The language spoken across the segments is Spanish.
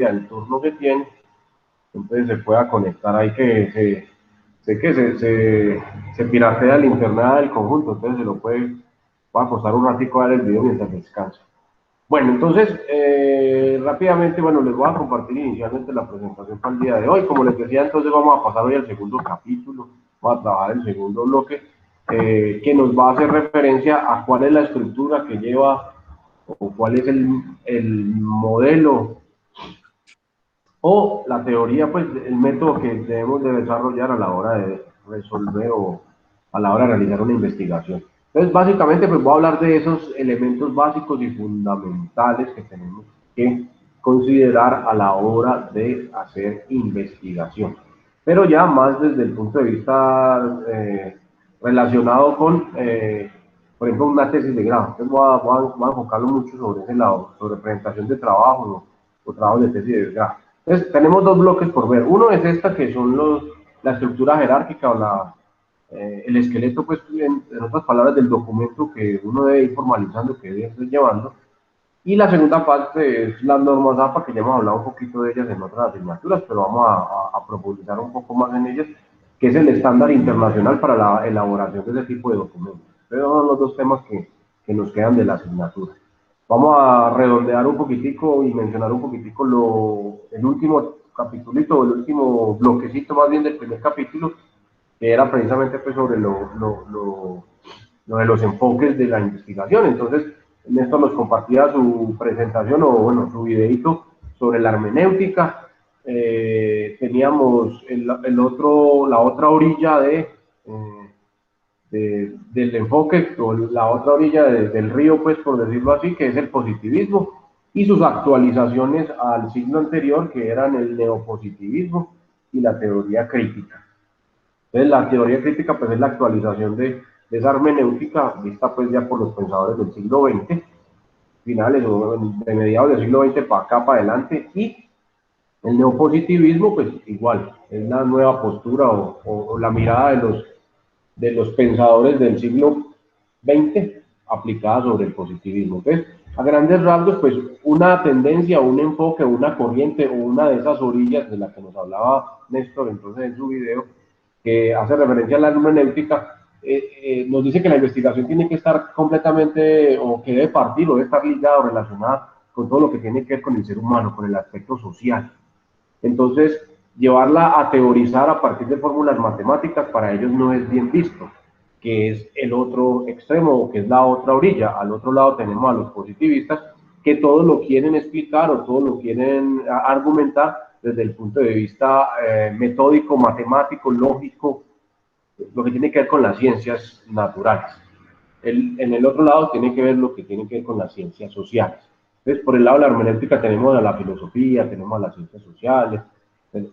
al turno que tiene, entonces se pueda conectar ahí que se piratea el internet del conjunto, entonces se lo puede acostar un ratico a ver el video mientras descansa. Bueno, entonces, rápidamente, bueno, les voy a compartir inicialmente la presentación para el día de hoy. Como les decía, entonces vamos a pasar hoy al segundo capítulo, vamos a trabajar el segundo bloque, que nos va a hacer referencia a cuál es la estructura que lleva o cuál es el modelo o la teoría, pues el método que debemos de desarrollar a la hora de resolver o a la hora de realizar una investigación. Entonces, básicamente, pues voy a hablar de esos elementos básicos y fundamentales que tenemos que considerar a la hora de hacer investigación. Pero ya más desde el punto de vista relacionado con, por ejemplo, una tesis de grado. Entonces voy a enfocarlo mucho sobre ese lado, sobre presentación de trabajo o trabajo de tesis de grado. Entonces, tenemos dos bloques por ver. Uno es esta, que son la estructura jerárquica o el esqueleto, pues, en otras palabras, del documento que uno debe ir formalizando, que debe ir llevando. Y la segunda parte es las normas APA, que ya hemos hablado un poquito de ellas en otras asignaturas, pero vamos a profundizar un poco más en ellas, que es el estándar internacional para la elaboración de ese tipo de documentos. Esos son los dos temas que nos quedan de la asignatura. Vamos a redondear un poquitico y mencionar un poquitico el último capitulito, el último bloquecito más bien del primer capítulo, que era precisamente pues sobre lo de los enfoques de la investigación. Entonces, Néstor nos compartía su presentación o bueno, su videito sobre la hermenéutica. Teníamos la otra orilla del enfoque, o la otra orilla del río, pues por decirlo así, que es el positivismo, y sus actualizaciones al siglo anterior, que eran el neopositivismo y la teoría crítica. Entonces, la teoría crítica pues es la actualización de esa hermenéutica vista pues ya por los pensadores del siglo XX, finales o de mediados del siglo XX para acá, para adelante, y el neopositivismo pues igual, es la nueva postura o la mirada de los pensadores del siglo XX aplicada sobre el positivismo. Entonces, a grandes rasgos, pues una tendencia, un enfoque, una corriente o una de esas orillas de la que nos hablaba Néstor entonces en su video, que hace referencia a la hermenéutica, nos dice que la investigación tiene que estar completamente, o que debe partir, o debe estar ligada o relacionada con todo lo que tiene que ver con el ser humano, con el aspecto social. Entonces, llevarla a teorizar a partir de fórmulas matemáticas para ellos no es bien visto, que es el otro extremo, que es la otra orilla. Al otro lado tenemos a los positivistas, que todo lo quieren explicar o todo lo quieren argumentar desde el punto de vista metódico, matemático, lógico, lo que tiene que ver con las ciencias naturales. En el otro lado tiene que ver lo que tiene que ver con las ciencias sociales. Entonces, por el lado de la hermenéutica tenemos a la filosofía, tenemos a las ciencias sociales,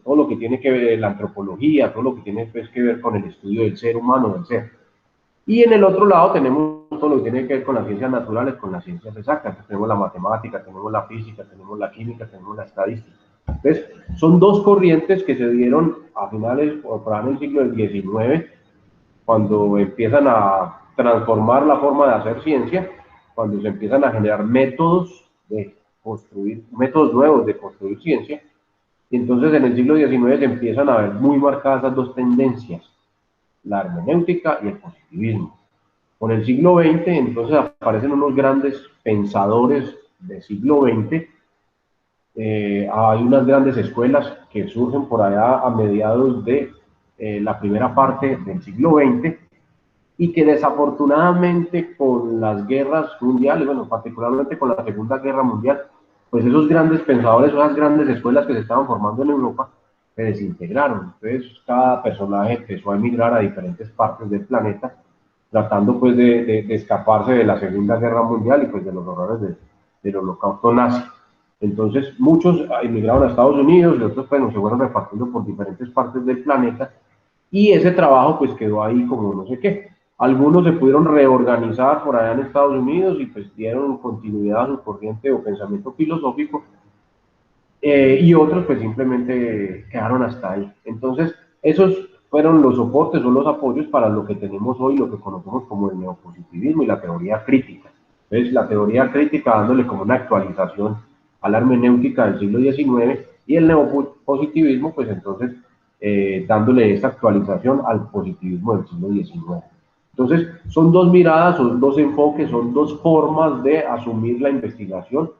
todo lo que tiene que ver la antropología, todo lo que tiene pues, que ver con el estudio del ser humano, del ser. Y en el otro lado tenemos todo lo que tiene que ver con las ciencias naturales, con las ciencias exactas. Entonces, tenemos la matemática, tenemos la física, tenemos la química, tenemos la estadística. Entonces, son dos corrientes que se dieron a finales, o para el siglo del XIX, cuando empiezan a transformar la forma de hacer ciencia, cuando se empiezan a generar métodos de construir, métodos nuevos de construir ciencia, y entonces en el siglo XIX se empiezan a ver muy marcadas esas dos tendencias, la hermenéutica y el positivismo. Con el siglo XX, entonces aparecen unos grandes pensadores del siglo XX, hay unas grandes escuelas que surgen por allá a mediados de la primera parte del siglo XX, y que desafortunadamente con las guerras mundiales, bueno, particularmente con la Segunda Guerra Mundial, pues esos grandes pensadores, esas grandes escuelas que se estaban formando en Europa, se desintegraron. Entonces cada personaje empezó a emigrar a diferentes partes del planeta, tratando pues de escaparse de la Segunda Guerra Mundial y pues de los horrores del holocausto nazi. Entonces muchos emigraron a Estados Unidos y otros pues se fueron repartiendo por diferentes partes del planeta, y ese trabajo pues quedó ahí como no sé qué. Algunos se pudieron reorganizar por allá en Estados Unidos y pues dieron continuidad a su corriente o pensamiento filosófico, y otros pues simplemente quedaron hasta ahí. Entonces, esos fueron los soportes o los apoyos para lo que tenemos hoy, lo que conocemos como el neopositivismo y la teoría crítica. Entonces, la teoría crítica dándole como una actualización a la hermenéutica del siglo XIX, y el neopositivismo, pues entonces dándole esta actualización al positivismo del siglo XIX. Entonces, son dos miradas, son dos enfoques, son dos formas de asumir la investigación.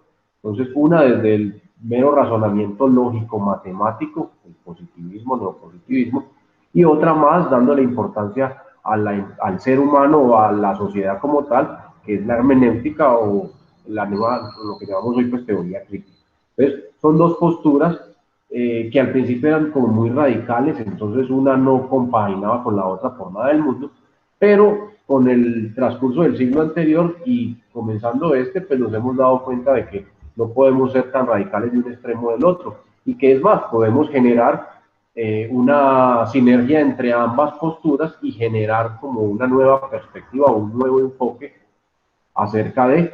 Entonces, una desde el mero razonamiento lógico matemático, el positivismo, neopositivismo, y otra más dándole importancia al ser humano o a la sociedad como tal, que es la hermenéutica o la nueva, lo que llamamos hoy pues teoría crítica. Entonces, son dos posturas que al principio eran como muy radicales, entonces una no compaginaba con la otra por nada del mundo, pero con el transcurso del siglo anterior y comenzando este, pues nos hemos dado cuenta de que no podemos ser tan radicales de un extremo del otro, y que es más, podemos generar una sinergia entre ambas posturas y generar como una nueva perspectiva o un nuevo enfoque acerca de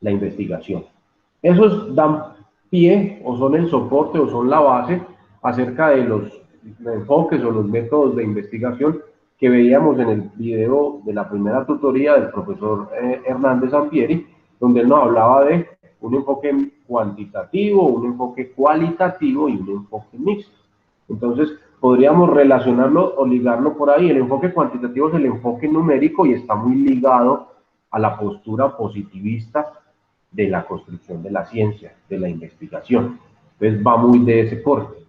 la investigación. Esos dan pie o son el soporte o son la base acerca de los enfoques o los métodos de investigación que veíamos en el video de la primera tutoría del profesor Hernández Ampieri, donde él nos hablaba de un enfoque cuantitativo, un enfoque cualitativo y un enfoque mixto. Entonces, podríamos relacionarlo o ligarlo por ahí. El enfoque cuantitativo es el enfoque numérico y está muy ligado a la postura positivista de la construcción de la ciencia, de la investigación. Entonces va muy de ese corte.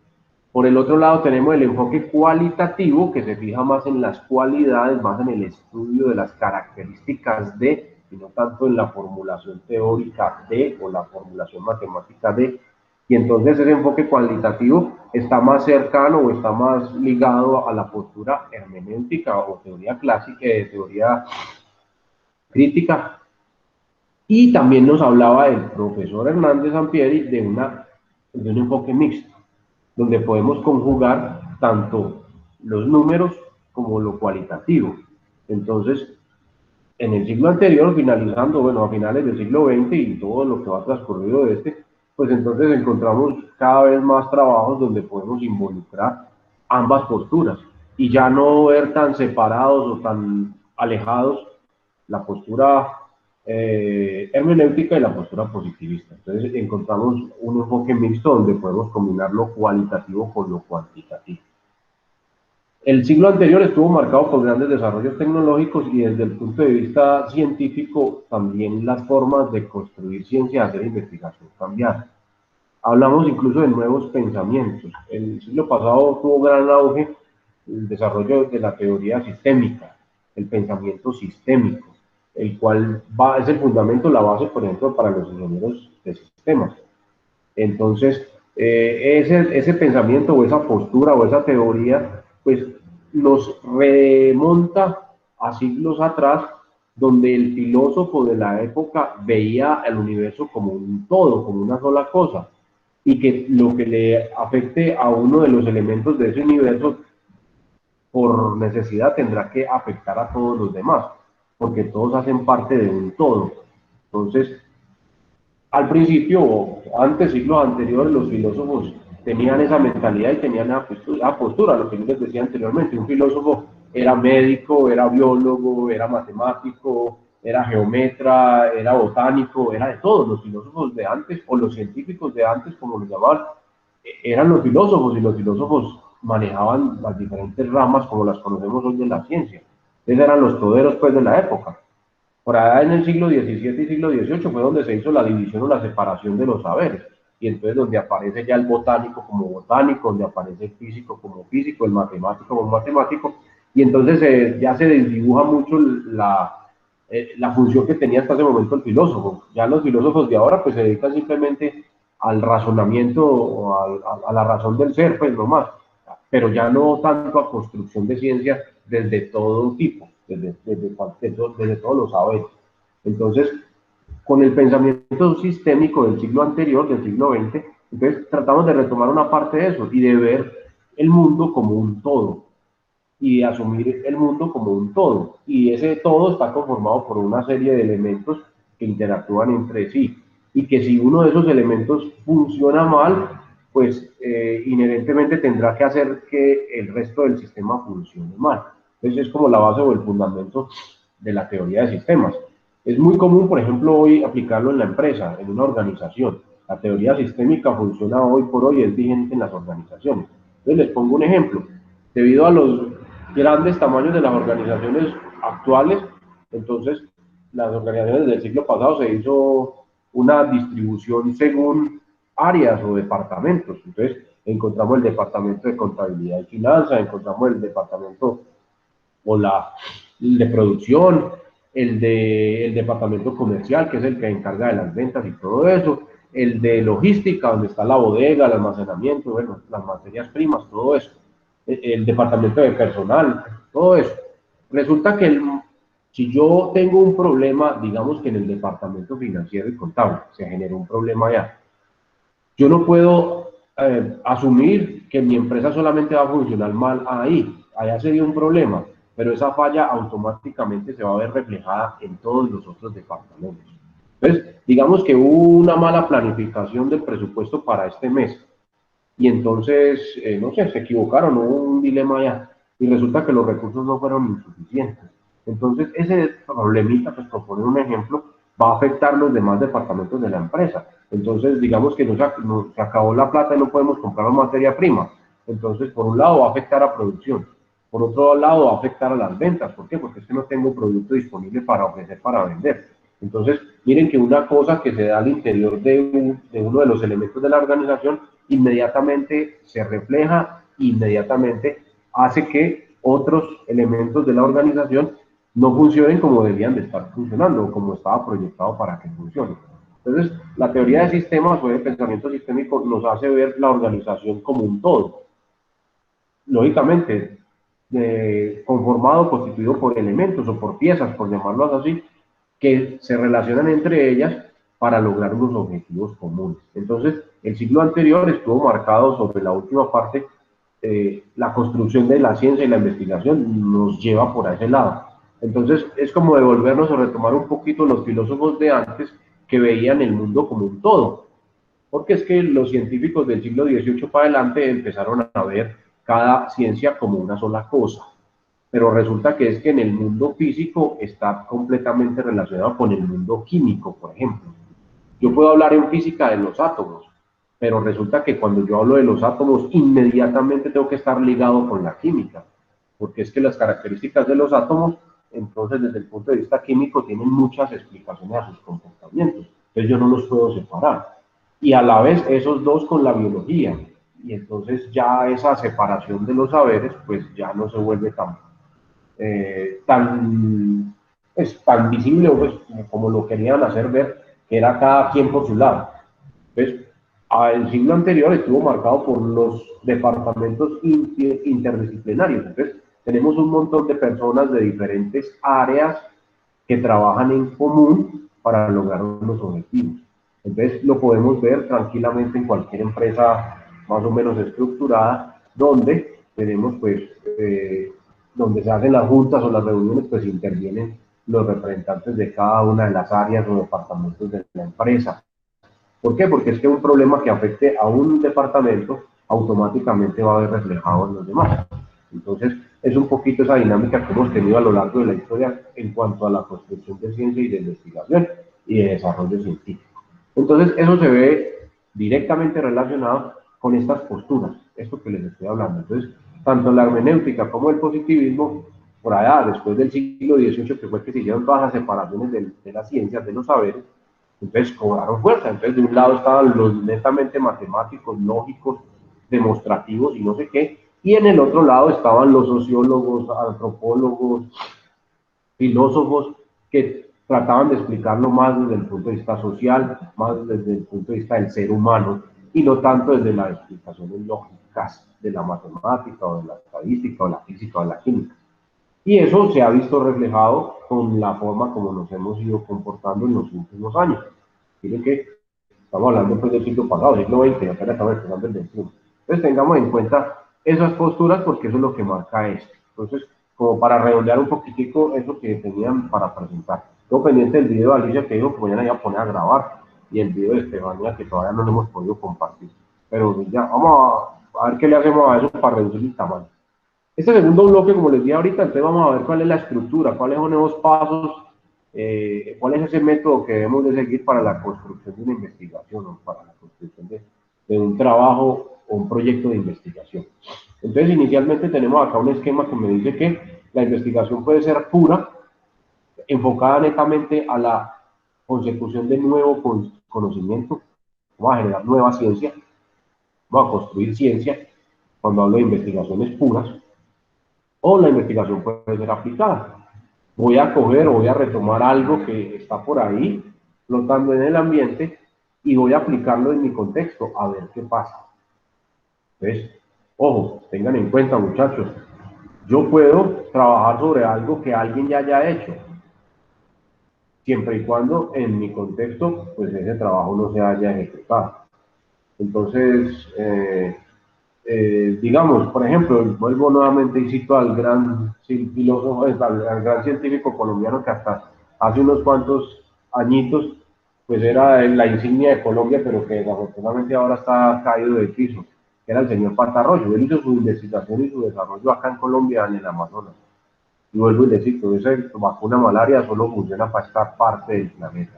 Por el otro lado tenemos el enfoque cualitativo, que se fija más en las cualidades, más en el estudio de las características de, y no tanto en la formulación teórica de o la formulación matemática de. Y entonces ese enfoque cualitativo está más cercano o está más ligado a la postura hermenéutica o teoría clásica, teoría crítica. Y también nos hablaba el profesor Hernández Ampieri de un enfoque mixto, donde podemos conjugar tanto los números como lo cualitativo. Entonces, en el siglo anterior, finalizando, bueno, a finales del siglo XX y todo lo que va transcurrido de este, pues entonces encontramos cada vez más trabajos donde podemos involucrar ambas posturas y ya no ver tan separados o tan alejados la postura hermenéutica y la postura positivista. Entonces encontramos un enfoque mixto donde podemos combinar lo cualitativo con lo cuantitativo. El siglo anterior estuvo marcado por grandes desarrollos tecnológicos y desde el punto de vista científico también las formas de construir ciencia y hacer investigación cambiaron. Hablamos incluso de nuevos pensamientos. El siglo pasado tuvo gran auge el desarrollo de la teoría sistémica, el pensamiento sistémico, el cual es el fundamento, la base, por ejemplo, para los ingenieros de sistemas. Entonces, ese pensamiento o esa postura o esa teoría, pues nos remonta a siglos atrás, donde el filósofo de la época veía el universo como un todo, como una sola cosa, y que lo que le afecte a uno de los elementos de ese universo, por necesidad, tendrá que afectar a todos los demás, porque todos hacen parte de un todo. Entonces, al principio, antes, siglos anteriores, los filósofos tenían esa mentalidad y tenían esa postura, lo que yo les decía anteriormente. Un filósofo era médico, era biólogo, era matemático, era geometra, era botánico, era de todos. Los filósofos de antes, o los científicos de antes, como los llamaban, eran los filósofos, y los filósofos manejaban las diferentes ramas como las conocemos hoy de la ciencia. Esos eran los toderos pues de la época. Por allá en el siglo XVII y siglo XVIII fue donde se hizo la división o la separación de los saberes. Y entonces donde aparece ya el botánico como botánico, donde aparece el físico como físico, el matemático como matemático. Y entonces ya se desdibuja mucho la función que tenía hasta ese momento el filósofo. Ya los filósofos de ahora pues se dedican simplemente al razonamiento o a la razón del ser, pues no más. Pero ya no tanto a construcción de ciencia desde todo tipo, desde todos los saberes. Entonces, con el pensamiento sistémico del siglo anterior, del siglo XX, entonces tratamos de retomar una parte de eso y de ver el mundo como un todo y de asumir el mundo como un todo. Y ese todo está conformado por una serie de elementos que interactúan entre sí y que si uno de esos elementos funciona mal, pues inherentemente tendrá que hacer que el resto del sistema funcione mal. Entonces es como la base o el fundamento de la teoría de sistemas. Es muy común, por ejemplo, hoy aplicarlo en la empresa, en una organización. La teoría sistémica funciona hoy por hoy, es vigente en las organizaciones. Entonces les pongo un ejemplo. Debido a los grandes tamaños de las organizaciones actuales, entonces las organizaciones del siglo pasado se hizo una distribución según áreas o departamentos. Entonces encontramos el departamento de contabilidad y finanzas, encontramos el departamento o el de producción, el departamento comercial, que es el que encarga de las ventas y todo eso, el de logística, donde está la bodega, el almacenamiento, bueno, las materias primas, todo eso, el departamento de personal, todo eso. Resulta que si yo tengo un problema, digamos que en el departamento financiero y contable, se generó un problema allá, yo no puedo asumir que mi empresa solamente va a funcionar mal ahí. Allá se dio un problema, pero esa falla automáticamente se va a ver reflejada en todos los otros departamentos. Entonces, digamos que hubo una mala planificación del presupuesto para este mes y entonces, no sé, se equivocaron, hubo un dilema allá y resulta que los recursos no fueron insuficientes. Entonces, ese problemita, pues por poner un ejemplo, va a afectar los demás departamentos de la empresa. Entonces, digamos que se acabó la plata y no podemos comprar materia prima. Entonces, por un lado va a afectar a producción, por otro lado va a afectar a las ventas. ¿Por qué? Porque es que no tengo producto disponible para ofrecer, para vender. Entonces, miren que una cosa que se da al interior de uno de los elementos de la organización inmediatamente se refleja, inmediatamente hace que otros elementos de la organización no funcionen como debían de estar funcionando o como estaba proyectado para que funcione. Entonces, la teoría de sistemas o de pensamiento sistémico nos hace ver la organización como un todo. Lógicamente, conformado, constituido por elementos o por piezas, por llamarlos así, que se relacionan entre ellas para lograr unos objetivos comunes. Entonces, el siglo anterior estuvo marcado sobre la última parte, la construcción de la ciencia y la investigación nos lleva por ese lado. Entonces, es como devolvernos o retomar un poquito los filósofos de antes que veían el mundo como un todo, porque es que los científicos del siglo XVIII para adelante empezaron a ver cada ciencia como una sola cosa, pero resulta que es que en el mundo físico está completamente relacionado con el mundo químico, por ejemplo. Yo puedo hablar en física de los átomos, pero resulta que cuando yo hablo de los átomos, inmediatamente tengo que estar ligado con la química, porque es que las características de los átomos, entonces desde el punto de vista químico, tienen muchas explicaciones a sus comportamientos, entonces yo no los puedo separar. Y a la vez esos dos con la biología, y entonces ya esa separación de los saberes, pues ya no se vuelve tan visible pues, como lo querían hacer ver, que era cada quien por su lado. Entonces, el siglo anterior estuvo marcado por los departamentos interdisciplinarios. Entonces, tenemos un montón de personas de diferentes áreas que trabajan en común para lograr unos objetivos. Entonces, lo podemos ver tranquilamente en cualquier empresa más o menos estructurada, donde tenemos, pues, donde se hacen las juntas o las reuniones, pues intervienen los representantes de cada una de las áreas o departamentos de la empresa. ¿Por qué? Porque es que un problema que afecte a un departamento automáticamente va a ver reflejado en los demás. Entonces, es un poquito esa dinámica que hemos tenido a lo largo de la historia en cuanto a la construcción de ciencia y de investigación y de desarrollo científico. Entonces, eso se ve directamente relacionado con estas posturas, esto que les estoy hablando. Entonces, tanto la hermenéutica como el positivismo, por allá, después del siglo XVIII, que fue que se hicieron todas las separaciones de las ciencias, de los saberes, entonces cobraron fuerza. Entonces, de un lado estaban los netamente matemáticos, lógicos, demostrativos y no sé qué, y en el otro lado estaban los sociólogos, antropólogos, filósofos que trataban de explicarlo más desde el punto de vista social, más desde el punto de vista del ser humano, y no tanto desde las explicaciones lógicas de la matemática o de la estadística o la física o la química. Y eso se ha visto reflejado con la forma como nos hemos ido comportando en los últimos años. Miren que estamos hablando pues del siglo pasado, siglo XX, y apenas estamos empezando el XXI. Entonces tengamos en cuenta esas posturas porque eso es lo que marca esto. Entonces, como para redondear un poquitico eso que tenían para presentar. Estoy pendiente del video de Alicia que dijo que mañana iba a poner a grabar y el video de Estefanía que todavía no lo hemos podido compartir. Pero ya, vamos a ver qué le hacemos a eso para reducir el tamaño. Este segundo bloque, como les dije ahorita, entonces vamos a ver cuál es la estructura, cuáles son esos pasos ¿Cuál es ese método que debemos de seguir para la construcción de una investigación o para la construcción de un trabajo o un proyecto de investigación? Entonces, inicialmente tenemos acá un esquema que me dice que la investigación puede ser pura, enfocada netamente a la consecución de nuevo conocimiento, vamos a generar nueva ciencia, vamos a construir ciencia, cuando hablo de investigaciones puras, o la investigación puede ser aplicada. Voy a coger o voy a retomar algo que está por ahí flotando en el ambiente y voy a aplicarlo en mi contexto a ver qué pasa. Entonces, ojo, tengan en cuenta, muchachos, yo puedo trabajar sobre algo que alguien ya haya hecho, siempre y cuando en mi contexto, pues ese trabajo no se haya ejecutado. Entonces, digamos, por ejemplo, vuelvo nuevamente y cito al gran filósofo, al gran científico colombiano que hasta hace unos cuantos añitos, pues era la insignia de Colombia, pero que desafortunadamente ahora está caído del piso, que era el señor Patarroyo. Él hizo su investigación y su desarrollo acá en Colombia, en el Amazonas. Y vuelvo y le cito, esa vacuna malaria solo funciona para esta parte del planeta,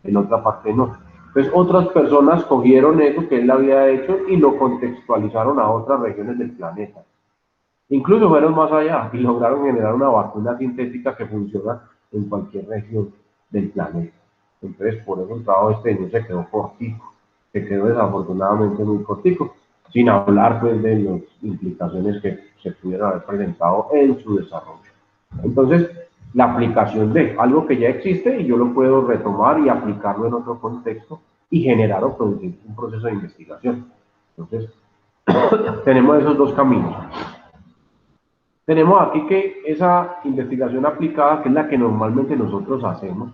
en otra parte no. Entonces otras personas cogieron eso que él había hecho y lo contextualizaron a otras regiones del planeta. Incluso fueron más allá y lograron generar una vacuna sintética que funciona en cualquier región del planeta. Entonces por eso el trabajo este año se quedó cortico, se quedó desafortunadamente muy cortico, sin hablar pues de las implicaciones que se pudieron haber presentado en su desarrollo. Entonces, la aplicación de algo que ya existe y yo lo puedo retomar y aplicarlo en otro contexto y generar o producir un proceso de investigación. Entonces, tenemos esos dos caminos. Tenemos aquí que esa investigación aplicada, que es la que normalmente nosotros hacemos,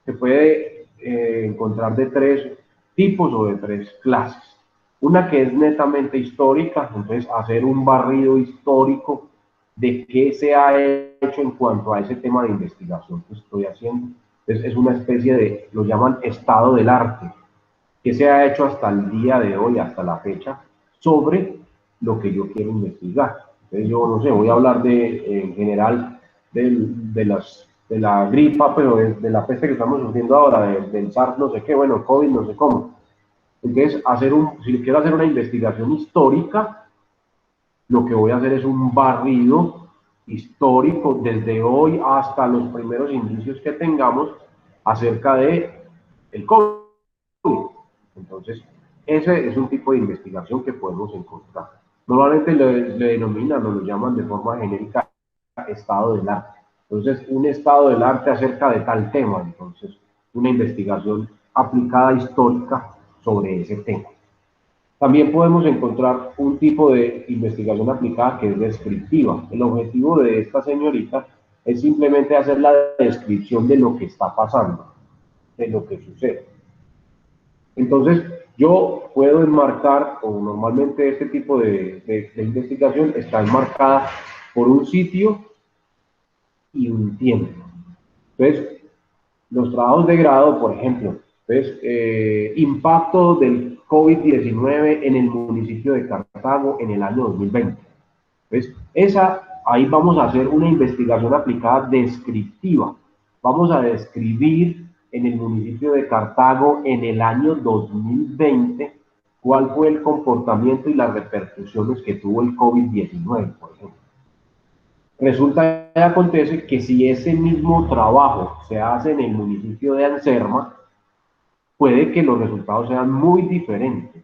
se puede encontrar de tres tipos o de tres clases. Una que es netamente histórica, entonces hacer un barrido histórico de qué se ha hecho en cuanto a ese tema de investigación que estoy haciendo. Entonces es una especie de, lo llaman estado del arte, que se ha hecho hasta el día de hoy, hasta la fecha, sobre lo que yo quiero investigar. Entonces yo, no sé, voy a hablar de, en general, de la gripa, pero de la peste que estamos sufriendo ahora, del SARS, no sé qué, bueno, COVID, no sé cómo. Entonces, si quiero hacer una investigación histórica, lo que voy a hacer es un barrido histórico desde hoy hasta los primeros indicios que tengamos acerca de el COVID. Entonces, ese es un tipo de investigación que podemos encontrar. Normalmente le denominan o lo llaman de forma genérica estado del arte. Entonces, un estado del arte acerca de tal tema. Entonces, una investigación aplicada histórica sobre ese tema. También podemos encontrar un tipo de investigación aplicada que es descriptiva. El objetivo de esta señorita es simplemente hacer la descripción de lo que está pasando, de lo que sucede. Entonces, yo puedo enmarcar, o normalmente este tipo de investigación está enmarcada por un sitio y un tiempo. Entonces, los trabajos de grado, por ejemplo, entonces, impacto del COVID-19 en el municipio de Cartago en el año 2020. Entonces, ahí vamos a hacer una investigación aplicada descriptiva. Vamos a describir en el municipio de Cartago en el año 2020 cuál fue el comportamiento y las repercusiones que tuvo el COVID-19, por ejemplo. Resulta y acontece que si ese mismo trabajo se hace en el municipio de Anserma, puede que los resultados sean muy diferentes,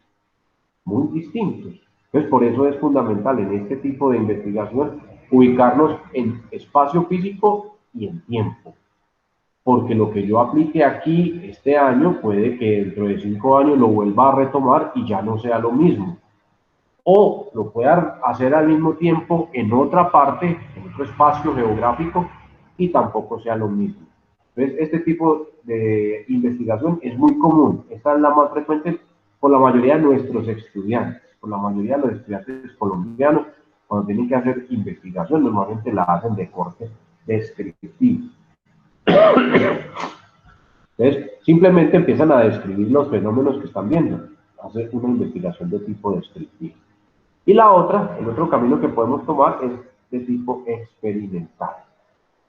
muy distintos. Entonces, por eso es fundamental en este tipo de investigación ubicarnos en espacio físico y en tiempo. Porque lo que yo aplique aquí este año puede que dentro de 5 años lo vuelva a retomar y ya no sea lo mismo. O lo pueda hacer al mismo tiempo en otra parte, en otro espacio geográfico y tampoco sea lo mismo. Entonces, este tipo de investigación es muy común. Esta es la más frecuente por la mayoría de nuestros estudiantes, por la mayoría de los estudiantes colombianos, cuando tienen que hacer investigación, normalmente la hacen de corte descriptivo. Entonces, simplemente empiezan a describir los fenómenos que están viendo, hacer una investigación de tipo descriptivo. Y la otra, el otro camino que podemos tomar es de tipo experimental.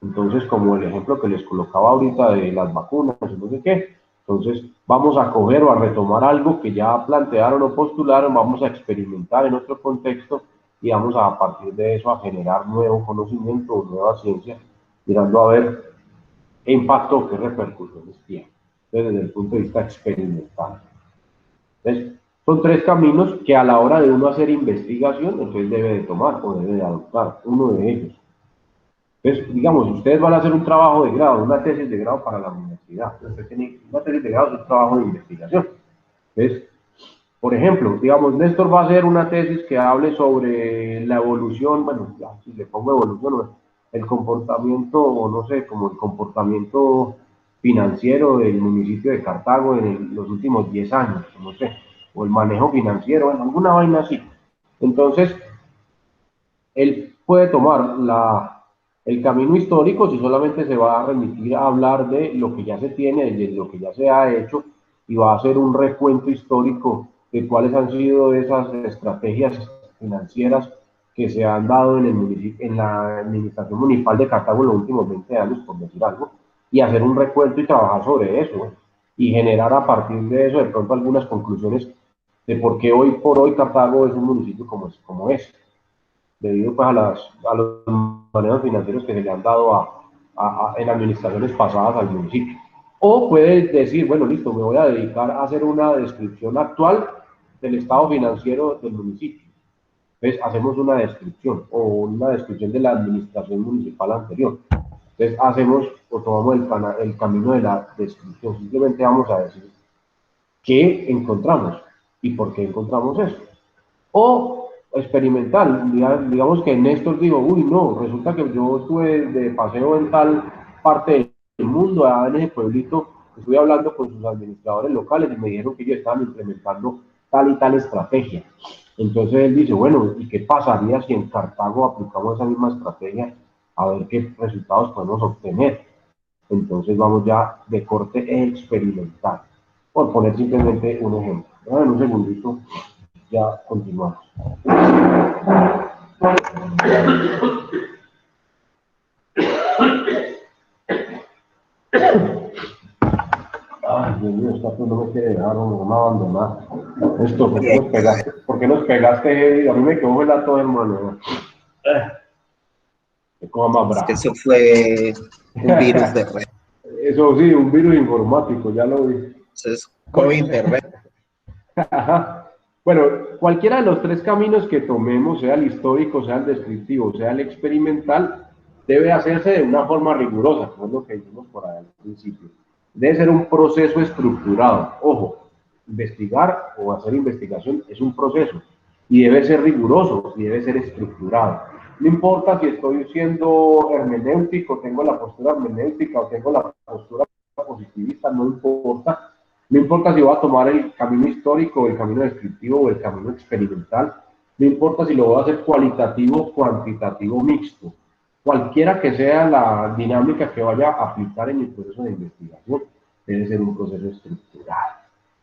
Entonces, como el ejemplo que les colocaba ahorita de las vacunas, no sé qué, entonces vamos a coger o a retomar algo que ya plantearon o postularon, vamos a experimentar en otro contexto y vamos a partir de eso a generar nuevo conocimiento o nueva ciencia, mirando a ver qué impacto o qué repercusiones tiene, desde el punto de vista experimental. Entonces, son tres caminos que a la hora de uno hacer investigación, entonces debe de tomar o debe de adoptar uno de ellos. Entonces, digamos, ustedes van a hacer un trabajo de grado, una tesis de grado para la universidad. Usted tiene una tesis de grado, es un trabajo de investigación. Entonces, por ejemplo, digamos, Néstor va a hacer una tesis que hable sobre la evolución, bueno, ya, si le pongo evolución, el comportamiento, o no sé, como el comportamiento financiero del municipio de Cartago en los últimos 10 años, no sé, o el manejo financiero, bueno, alguna vaina así. Entonces, él puede tomar el camino histórico si solamente se va a remitir a hablar de lo que ya se tiene, de lo que ya se ha hecho, y va a hacer un recuento histórico de cuáles han sido esas estrategias financieras que se han dado en el municipio, en la administración municipal de Cartago en los últimos 20 años, por decir algo, y hacer un recuento y trabajar sobre eso, y generar a partir de eso de pronto algunas conclusiones de por qué hoy por hoy Cartago es un municipio como es debido pues, a los manejos financieros que se le han dado en administraciones pasadas al municipio. O puede decir, bueno, listo, me voy a dedicar a hacer una descripción actual del estado financiero del municipio. Entonces, hacemos una descripción o una descripción de la administración municipal anterior. Entonces, hacemos o tomamos el camino de la descripción. Simplemente vamos a decir qué encontramos y por qué encontramos eso. O experimental, digamos que Néstor dijo, uy, no, resulta que yo estuve de paseo en tal parte del mundo, allá en ese pueblito, estuve hablando con sus administradores locales y me dijeron que ellos estaban implementando tal y tal estrategia. Entonces él dice, bueno, ¿y qué pasaría si en Cartago aplicamos esa misma estrategia a ver qué resultados podemos obtener? Entonces vamos ya de corte experimental, por poner simplemente un ejemplo. En un segundito ya continuamos. Ay, Dios mío, esta no me quiere dejar, no me abandonar. Esto, ¿por qué nos pegaste? A mí me quedó el todo, hermano. Me como más Es que bravo. eso fue un virus de red. Eso sí, un virus informático, ya lo vi. Eso es Bueno, COVID de red. bueno, cualquiera de los tres caminos que tomemos, sea el histórico, sea el descriptivo, sea el experimental, debe hacerse de una forma rigurosa, como es lo que dijimos por ahí al principio. Debe ser un proceso estructurado. Ojo, investigar o hacer investigación es un proceso y debe ser riguroso y debe ser estructurado. No importa si estoy siendo hermenéutico, tengo la postura hermenéutica o tengo la postura positivista, no importa. No importa si voy a tomar el camino histórico, el camino descriptivo o el camino experimental. No importa si lo voy a hacer cualitativo, cuantitativo, mixto. Cualquiera que sea la dinámica que vaya a aplicar en mi proceso de investigación, debe ser un proceso estructural.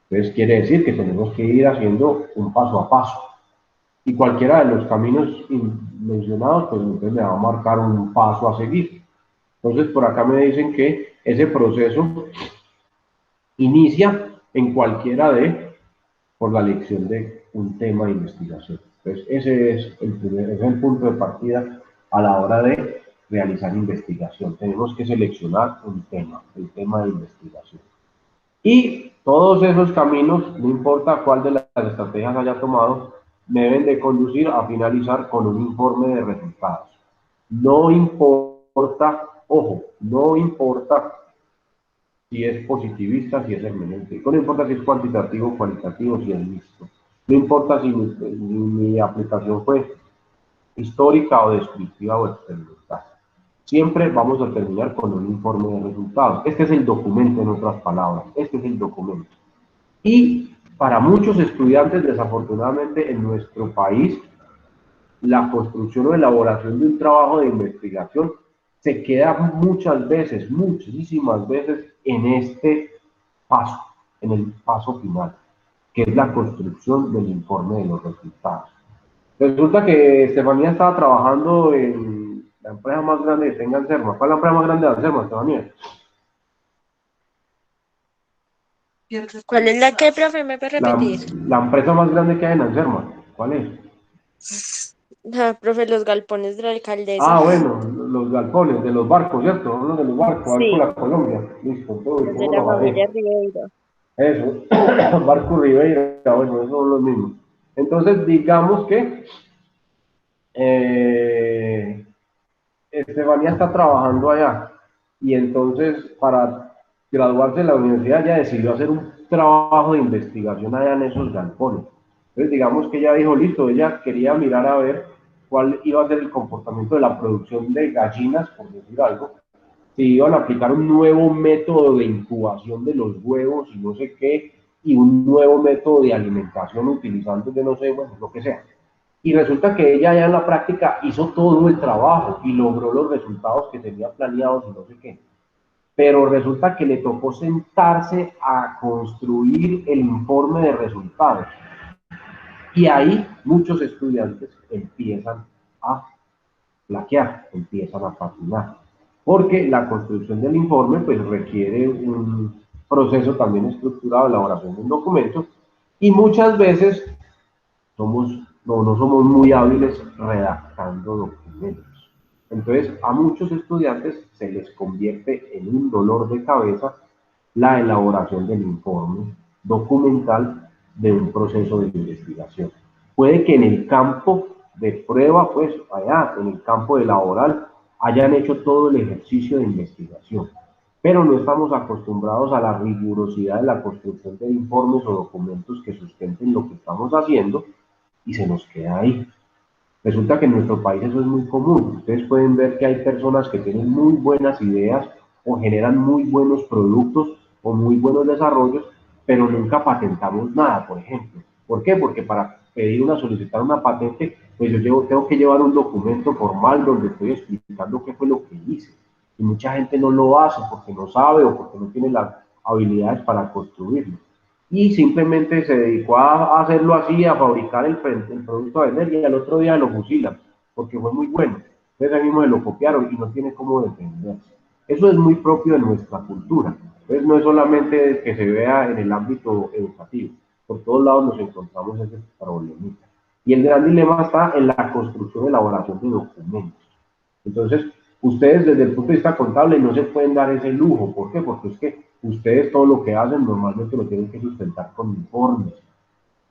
Entonces quiere decir que tenemos que ir haciendo un paso a paso. Y cualquiera de los caminos mencionados, pues entonces me va a marcar un paso a seguir. Entonces por acá me dicen que ese proceso inicia en cualquiera por la elección de un tema de investigación. Entonces, ese es ese es el punto de partida a la hora de realizar investigación. Tenemos que seleccionar un tema, el tema de investigación. Y todos esos caminos, no importa cuál de las estrategias haya tomado, deben de conducir a finalizar con un informe de resultados. No importa, ojo, no importa si es positivista, si es hermenéutico, no importa si es cuantitativo, cualitativo, si es mixto, no importa si mi aplicación fue histórica o descriptiva o experimental. Siempre vamos a terminar con un informe de resultados. Este es el documento, en otras palabras, este es el documento. Y para muchos estudiantes, desafortunadamente, en nuestro país, la construcción o elaboración de un trabajo de investigación se queda muchas veces, muchísimas veces en este paso, en el paso final, que es la construcción del informe de los resultados. Resulta que Estefanía estaba trabajando La empresa más grande que tenga Anserma. ¿Cuál es la empresa más grande de Anserma, Estefanía? ¿Cuál es la que, profe? ¿Me puede repetir? La empresa más grande que hay en Anserma. ¿Cuál es? Ah, profe, los galpones de la alcaldesa. Ah, bueno, los galpones de los barcos, ¿cierto? Uno de los barcos, ahí por Sí, la Colombia. Listo, todo, los de ¿cómo la lo familia manejo? Ribeiro. Eso, Barco Ribeira, bueno, esos son los mismos. Entonces, digamos que eh, Estefanía está trabajando allá y entonces para graduarse de la universidad ya decidió hacer un trabajo de investigación allá en esos galpones. Entonces digamos que ella dijo, listo, ella quería mirar a ver cuál iba a ser el comportamiento de la producción de gallinas, por decir algo, si iban a aplicar un nuevo método de incubación de los huevos y no sé qué, y un nuevo método de alimentación utilizando de no sé, bueno, lo que sea. Y resulta que ella ya en la práctica hizo todo el trabajo y logró los resultados que tenía planeados y no sé qué. Pero resulta que le tocó sentarse a construir el informe de resultados. Y ahí muchos estudiantes empiezan a flaquear, empiezan a patinar. Porque la construcción del informe pues requiere un proceso también estructurado de elaboración de un documento y muchas veces no somos muy hábiles redactando documentos. Entonces, a muchos estudiantes se les convierte en un dolor de cabeza la elaboración del informe documental de un proceso de investigación. Puede que en el campo de prueba, pues allá, en el campo de laboral, hayan hecho todo el ejercicio de investigación, pero no estamos acostumbrados a la rigurosidad de la construcción de informes o documentos que sustenten lo que estamos haciendo y se nos queda ahí. Resulta que en nuestro país eso es muy común. Ustedes pueden ver que hay personas que tienen muy buenas ideas o generan muy buenos productos o muy buenos desarrollos, pero nunca patentamos nada, por ejemplo. ¿Por qué? Porque para solicitar una patente, pues tengo que llevar un documento formal donde estoy explicando qué fue lo que hice. Y mucha gente no lo hace porque no sabe o porque no tiene las habilidades para construirlo y simplemente se dedicó a hacerlo así, a fabricar el producto a vender y al otro día lo fusilan, porque fue muy bueno. Entonces ahí mismo se lo copiaron y no tiene cómo defenderse. Eso es muy propio de nuestra cultura. Entonces no es solamente que se vea en el ámbito educativo, por todos lados nos encontramos ese problemita. Y el gran dilema está en la construcción y elaboración de documentos. Entonces, ustedes desde el punto de vista contable no se pueden dar ese lujo. ¿Por qué? Porque es que ustedes todo lo que hacen normalmente lo tienen que sustentar con informes.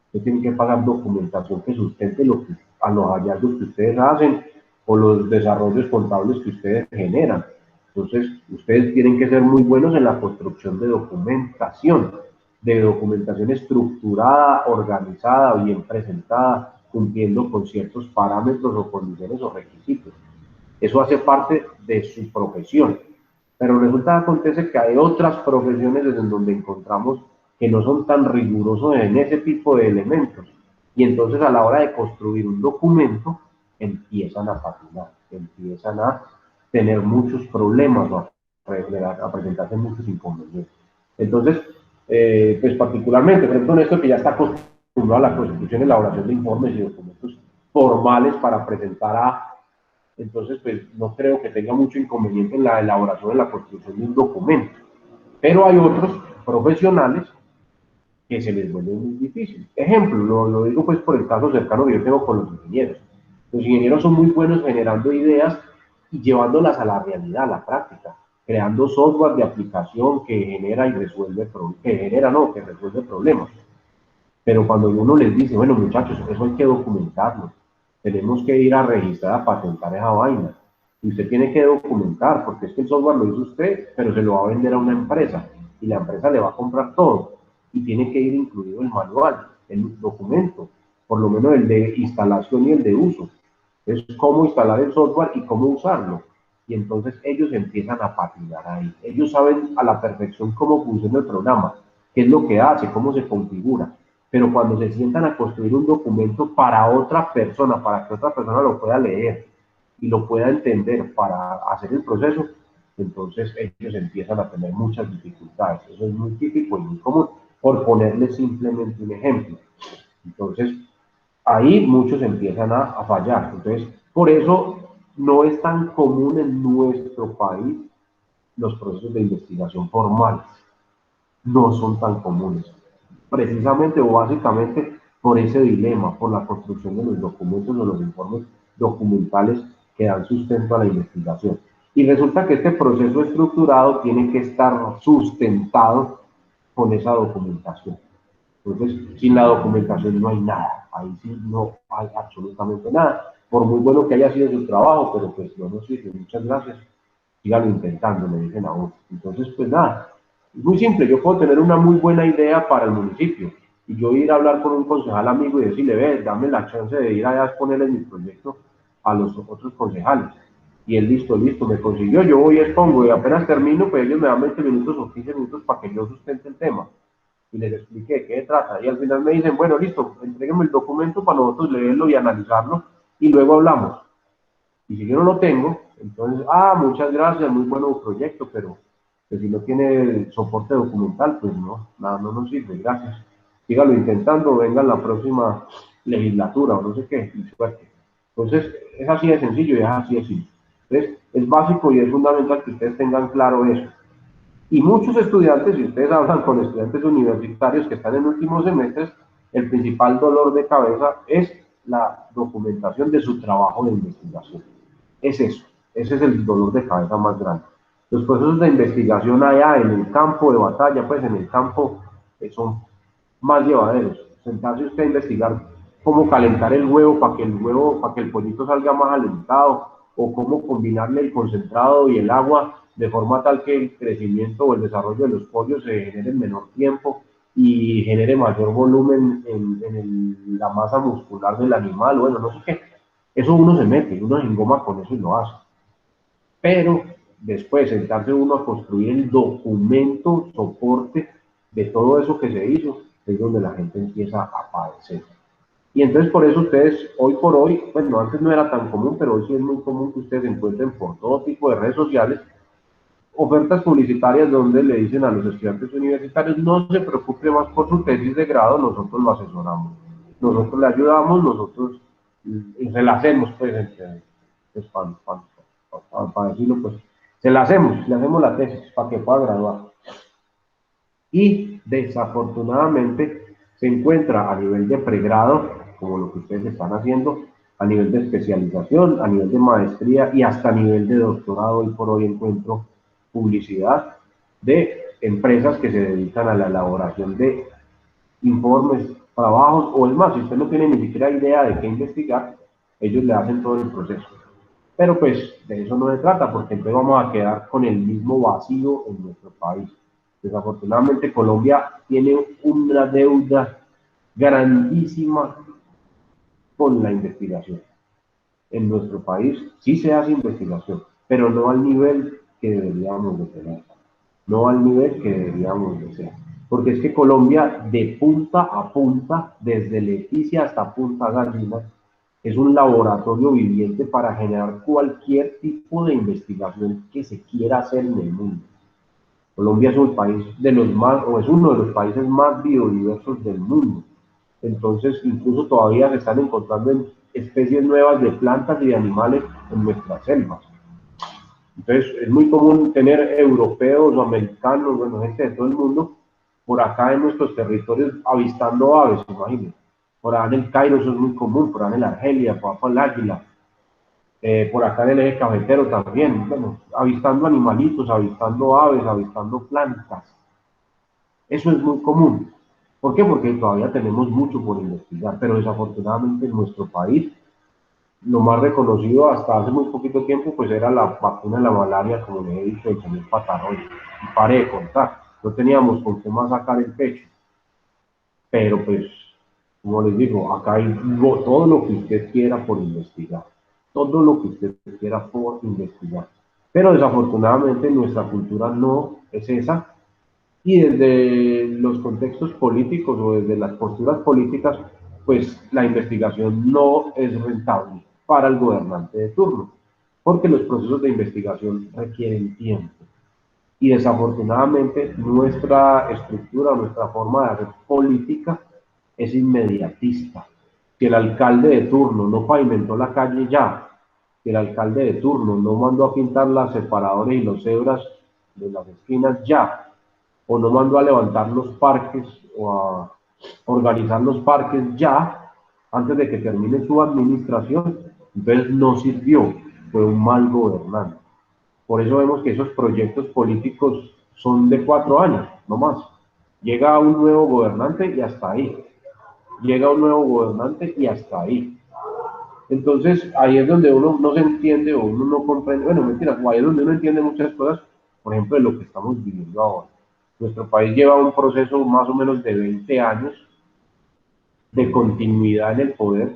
Ustedes tienen que pagar documentación que sustente a los hallazgos que ustedes hacen o los desarrollos contables que ustedes generan. Entonces, ustedes tienen que ser muy buenos en la construcción de documentación estructurada, organizada, bien presentada, cumpliendo con ciertos parámetros o condiciones o requisitos. Eso hace parte de su profesión. Pero resulta que acontece que hay otras profesiones desde donde encontramos que no son tan rigurosos en ese tipo de elementos. Y entonces a la hora de construir un documento, empiezan a patinar, empiezan a tener muchos problemas o a presentarse muchos inconvenientes. Entonces, pues particularmente, por ejemplo, en esto que ya está acostumbrado a la constitución y elaboración de informes y documentos formales para presentar a entonces pues no creo que tenga mucho inconveniente en la elaboración, en la construcción de un documento. Pero hay otros profesionales que se les vuelve muy difícil. Ejemplo, lo digo pues por el caso cercano que yo tengo con los ingenieros. Los ingenieros son muy buenos generando ideas y llevándolas a la realidad, a la práctica, creando software de aplicación que genera y resuelve, que resuelve problemas. Pero cuando uno les dice, bueno muchachos, eso hay que documentarlo, tenemos que ir a registrar, a patentar esa vaina. Y usted tiene que documentar, porque es que el software lo hizo usted, pero se lo va a vender a una empresa. Y la empresa le va a comprar todo. Y tiene que ir incluido el manual, el documento, por lo menos el de instalación y el de uso. Es cómo instalar el software y cómo usarlo. Y entonces ellos empiezan a patinar ahí. Ellos saben a la perfección cómo funciona el programa, qué es lo que hace, cómo se configura, pero cuando se sientan a construir un documento para otra persona, para que otra persona lo pueda leer y lo pueda entender para hacer el proceso, entonces ellos empiezan a tener muchas dificultades. Eso es muy típico y muy común, por ponerles simplemente un ejemplo. Entonces, ahí muchos empiezan a fallar. Entonces, por eso no es tan común en nuestro país los procesos de investigación formales, no son tan comunes, precisamente o básicamente por ese dilema, por la construcción de los documentos o los informes documentales que dan sustento a la investigación. Y resulta que este proceso estructurado tiene que estar sustentado con esa documentación. Entonces, sin la documentación no hay nada, ahí sí no hay absolutamente nada. Por muy bueno que haya sido su trabajo, pero pues no nos sirve, muchas gracias, síganlo intentando, me dicen a uno. Entonces, pues nada, es muy simple, yo puedo tener una muy buena idea para el municipio y yo ir a hablar con un concejal amigo y decirle, ve, dame la chance de ir allá a exponerle mi proyecto a los otros concejales. Y él, listo, listo, me consiguió, yo voy y expongo y apenas termino, pues ellos me dan 20 minutos o 15 minutos para que yo sustente el tema y les expliqué de qué trata. Y al final me dicen, bueno, listo, entréguenme el documento para nosotros leerlo y analizarlo y luego hablamos. Y si yo no lo tengo, entonces, muchas gracias, muy bueno el proyecto, pero si no tiene soporte documental, pues no, nada, no nos sirve, gracias. Sígalo intentando, venga en la próxima legislatura o no sé qué, y suerte. Entonces, es así de sencillo y es así de simple. Entonces, es básico y es fundamental que ustedes tengan claro eso. Y muchos estudiantes, si ustedes hablan con estudiantes universitarios que están en últimos semestres, el principal dolor de cabeza es la documentación de su trabajo de investigación. Es eso, ese es el dolor de cabeza más grande. Los procesos de investigación allá en el campo de batalla, pues en el campo, son más llevaderos. Sentarse usted a investigar cómo calentar el huevo para que el pollito salga más alentado, o cómo combinarle el concentrado y el agua de forma tal que el crecimiento o el desarrollo de los pollos se genere en menor tiempo y genere mayor volumen en la masa muscular del animal, bueno, no sé qué. Eso uno se mete, uno se engoma con eso y lo hace. Pero después sentarse uno a construir el documento, soporte de todo eso que se hizo, es donde la gente empieza a padecer. Y entonces por eso ustedes, hoy por hoy, bueno, antes no era tan común, pero hoy sí es muy común que ustedes encuentren por todo tipo de redes sociales ofertas publicitarias donde le dicen a los estudiantes universitarios, no se preocupe más por su tesis de grado, nosotros lo asesoramos, nosotros le ayudamos, nosotros se la hacemos, pues, pues para decirlo, pues, se la hacemos, le hacemos la tesis para que pueda graduar. Y desafortunadamente se encuentra a nivel de pregrado, como lo que ustedes están haciendo, a nivel de especialización, a nivel de maestría y hasta a nivel de doctorado. Hoy por hoy encuentro publicidad de empresas que se dedican a la elaboración de informes, trabajos, o es más, si usted no tiene ni siquiera idea de qué investigar, ellos le hacen todo el proceso. Pero pues de eso no se trata, porque entonces vamos a quedar con el mismo vacío en nuestro país. Desafortunadamente Colombia tiene una deuda grandísima con la investigación. En nuestro país sí se hace investigación, pero no al nivel que deberíamos de tener, no al nivel que deberíamos de ser. Porque es que Colombia, de punta a punta, desde Leticia hasta Punta Gallinas, es un laboratorio viviente para generar cualquier tipo de investigación que se quiera hacer en el mundo. Colombia es un país de los más, o es uno de los países más biodiversos del mundo. Entonces, incluso todavía se están encontrando especies nuevas de plantas y de animales en nuestras selvas. Entonces, es muy común tener europeos o americanos, bueno, gente de todo el mundo, por acá en nuestros territorios avistando aves, imagínense. Por acá en el Cairo eso es muy común, por acá en el Argelia, por acá en el Águila, por acá en el eje cafetero también, bueno, avistando animalitos, avistando aves, avistando plantas. Eso es muy común. ¿Por qué? Porque todavía tenemos mucho por investigar, pero desafortunadamente en nuestro país lo más reconocido hasta hace muy poquito tiempo pues era la vacuna de la malaria, como les he dicho, el señor Patarroyo. Y pare de contar, no teníamos con qué más sacar el pecho. Pero pues, como les digo, acá hay todo lo que usted quiera por investigar, todo lo que usted quiera por investigar. Pero desafortunadamente nuestra cultura no es esa, y desde los contextos políticos o desde las posturas políticas, pues la investigación no es rentable para el gobernante de turno, porque los procesos de investigación requieren tiempo. Y desafortunadamente nuestra estructura, nuestra forma de hacer política es inmediatista. Si el alcalde de turno no pavimentó la calle ya, que el alcalde de turno no mandó a pintar las separadores y los cebras de las esquinas ya, o no mandó a levantar los parques o a organizar los parques ya, antes de que termine su administración, entonces no sirvió, fue un mal gobernante. Por eso vemos que esos proyectos políticos son de 4 años, no más. Llega un nuevo gobernante y hasta ahí. Llega un nuevo gobernante y hasta ahí. Entonces, ahí es donde uno no se entiende o uno no comprende, bueno, mentira, ahí es donde uno entiende muchas cosas, por ejemplo, de lo que estamos viviendo ahora. Nuestro país lleva un proceso más o menos de 20 años de continuidad en el poder,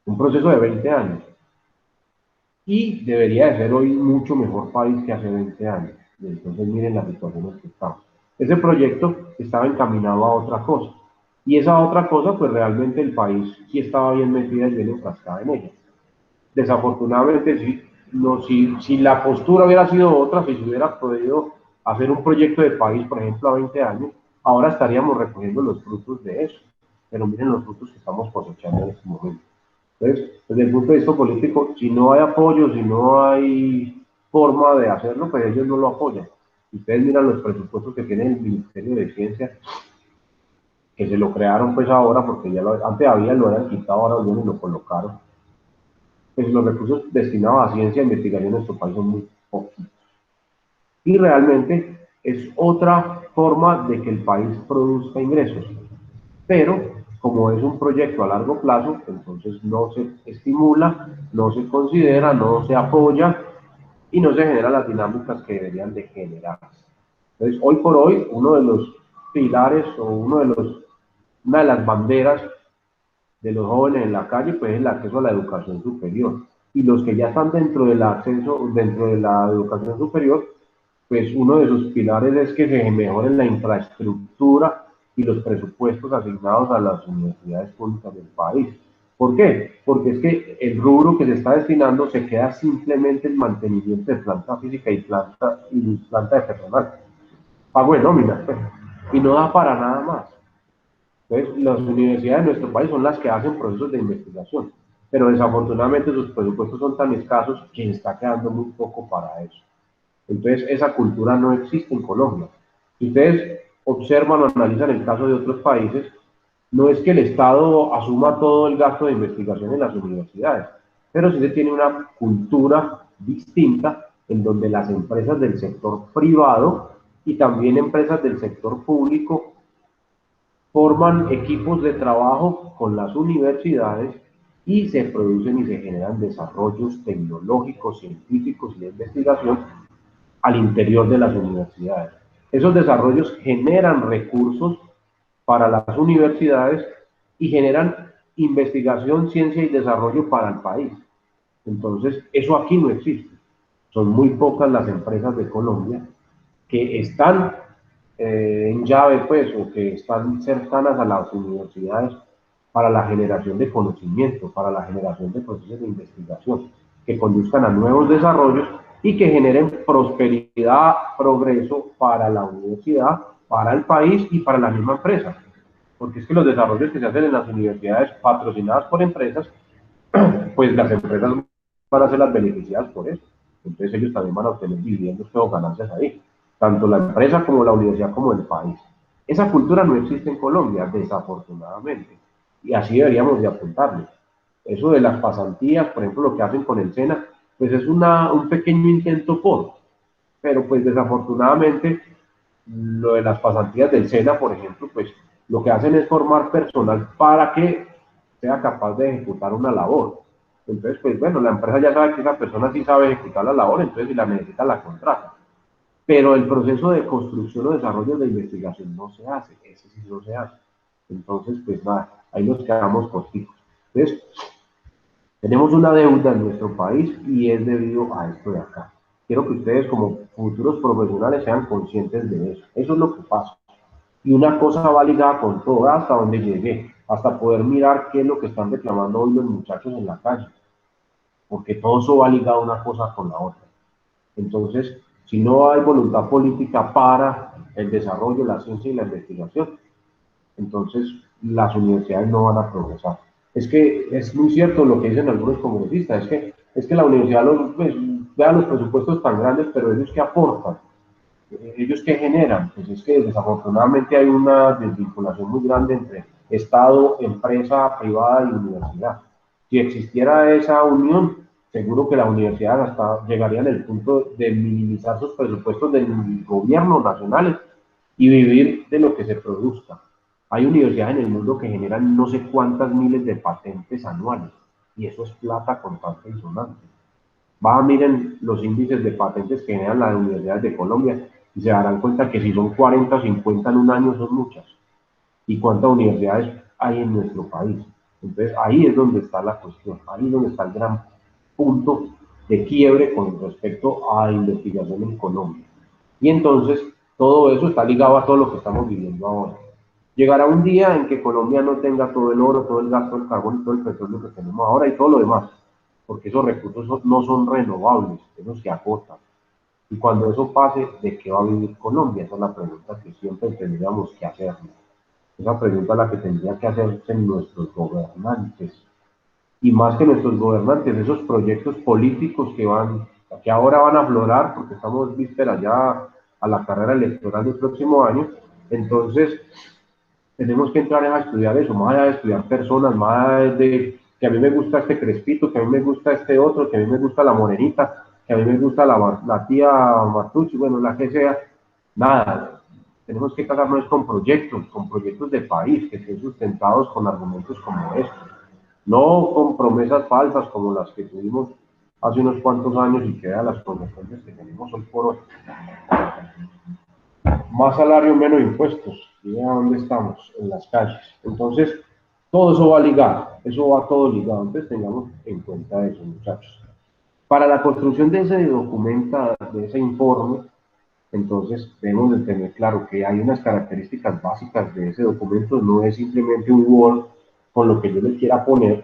un proceso de 20 años, y debería de ser hoy mucho mejor país que hace 20 años. Y entonces miren la situación en que estamos. Ese proyecto estaba encaminado a otra cosa, y esa otra cosa, pues realmente el país sí estaba bien metida y bien enfrascada en ella. Desafortunadamente, sí, no, si la postura hubiera sido otra, si se hubiera podido hacer un proyecto de país, por ejemplo, a 20 años, ahora estaríamos recogiendo los frutos de eso. Pero miren los frutos que estamos cosechando en este momento. Entonces, desde el punto de vista político, si no hay apoyo, si no hay forma de hacerlo, pues ellos no lo apoyan. Si ustedes miran los presupuestos que tiene el Ministerio de Ciencia, que se lo crearon pues ahora, porque ya antes había, lo habían quitado, ahora y lo colocaron, pues los recursos destinados a ciencia e investigación en nuestro país son muy poquitos. Y realmente es otra forma de que el país produzca ingresos. Pero como es un proyecto a largo plazo, entonces no se estimula, no se considera, no se apoya y no se generan las dinámicas que deberían de generarse. Entonces, hoy por hoy, uno de los pilares o una de las banderas de los jóvenes en la calle, pues es el acceso a la educación superior. Y los que ya están dentro del acceso, dentro de la educación superior, pues uno de sus pilares es que se mejore la infraestructura y los presupuestos asignados a las universidades públicas del país. ¿Por qué? Porque es que el rubro que se está destinando se queda simplemente en mantenimiento de planta física y planta de personal, pago de nómina, pues, y no da para nada más. Entonces, las universidades de nuestro país son las que hacen procesos de investigación, pero desafortunadamente sus presupuestos son tan escasos que está quedando muy poco para eso. Entonces, esa cultura no existe en Colombia. Si ustedes observan o analizan el caso de otros países, no es que el Estado asuma todo el gasto de investigación en las universidades, pero sí se tiene una cultura distinta en donde las empresas del sector privado y también empresas del sector público forman equipos de trabajo con las universidades y se producen y se generan desarrollos tecnológicos, científicos y de investigación al interior de las universidades. Esos desarrollos generan recursos para las universidades y generan investigación, ciencia y desarrollo para el país. Entonces, eso aquí no existe. Son muy pocas las empresas de Colombia que están en llave, pues, o que están cercanas a las universidades para la generación de conocimiento, para la generación de procesos de investigación, que conduzcan a nuevos desarrollos y que generen prosperidad, progreso para la universidad, para el país y para la misma empresa. Porque es que los desarrollos que se hacen en las universidades patrocinadas por empresas, pues las empresas van a ser las beneficiadas por eso. Entonces ellos también van a obtener dividendos o ganancias ahí, tanto la empresa como la universidad como el país. Esa cultura no existe en Colombia, desafortunadamente, y así deberíamos de apuntarle. Eso de las pasantías, por ejemplo, lo que hacen con el SENA, pues es un pequeño intento pero pues desafortunadamente lo de las pasantías del SENA, por ejemplo, pues lo que hacen es formar personal para que sea capaz de ejecutar una labor. Entonces, pues bueno, la empresa ya sabe que esa persona sí sabe ejecutar la labor, entonces si la necesita la contrata. Pero el proceso de construcción o desarrollo de investigación no se hace, ese sí no se hace. Entonces, pues nada, ahí nos quedamos corticos. Entonces, tenemos una deuda en nuestro país y es debido a esto de acá. Quiero que ustedes como futuros profesionales sean conscientes de eso. Eso es lo que pasa. Y una cosa va ligada con todo, hasta donde llegué, hasta poder mirar qué es lo que están reclamando hoy los muchachos en la calle, porque todo eso va ligado una cosa con la otra. Entonces, si no hay voluntad política para el desarrollo, la ciencia y la investigación, entonces las universidades no van a progresar. Es que es muy cierto lo que dicen algunos congresistas, es que la universidad pues, da los presupuestos tan grandes, pero ellos que aportan, ellos que generan, pues es que desafortunadamente hay una desvinculación muy grande entre Estado, empresa privada y universidad. Si existiera esa unión, seguro que las universidades hasta llegarían al punto de minimizar sus presupuestos del gobierno nacionales y vivir de lo que se produzca. Hay universidades en el mundo que generan no sé cuántas miles de patentes anuales y eso es plata constante y sonante. Miren los índices de patentes que generan las universidades de Colombia y se darán cuenta que si son 40 o 50 en un año son muchas. ¿Y cuántas universidades hay en nuestro país? Entonces ahí es donde está la cuestión, ahí es donde está el gran punto de quiebre con respecto a investigación en Colombia. Y entonces todo eso está ligado a todo lo que estamos viviendo ahora. Llegará un día en que Colombia no tenga todo el oro, todo el gas, todo el carbón, todo el petróleo que tenemos ahora y todo lo demás, porque esos recursos no son renovables, esos se agotan. Y cuando eso pase, ¿de qué va a vivir Colombia? Esa es la pregunta que siempre tendríamos que hacernos. Esa pregunta es la que tendría que hacerse nuestros gobernantes. Y más que nuestros gobernantes, esos proyectos políticos que ahora van a aflorar, porque estamos vísperas ya a la carrera electoral del próximo año. Entonces, tenemos que entrar a estudiar eso, más allá de estudiar personas, más allá de que a mí me gusta este crespito, que a mí me gusta este otro, que a mí me gusta la morenita, que a mí me gusta la tía Martucci, bueno, la que sea, nada. Tenemos que casarnos con proyectos de país, que estén sustentados con argumentos como estos, no con promesas falsas como las que tuvimos hace unos cuantos años y que eran las consecuencias que tenemos hoy por hoy. Más salario, menos impuestos. Y a dónde estamos, en las calles. Entonces, todo eso va ligado, eso va todo ligado. Entonces, tengamos en cuenta eso, muchachos. Para la construcción de ese documento, de ese informe, entonces debemos de tener claro que hay unas características básicas de ese documento, no es simplemente un Word con lo que yo le quiera poner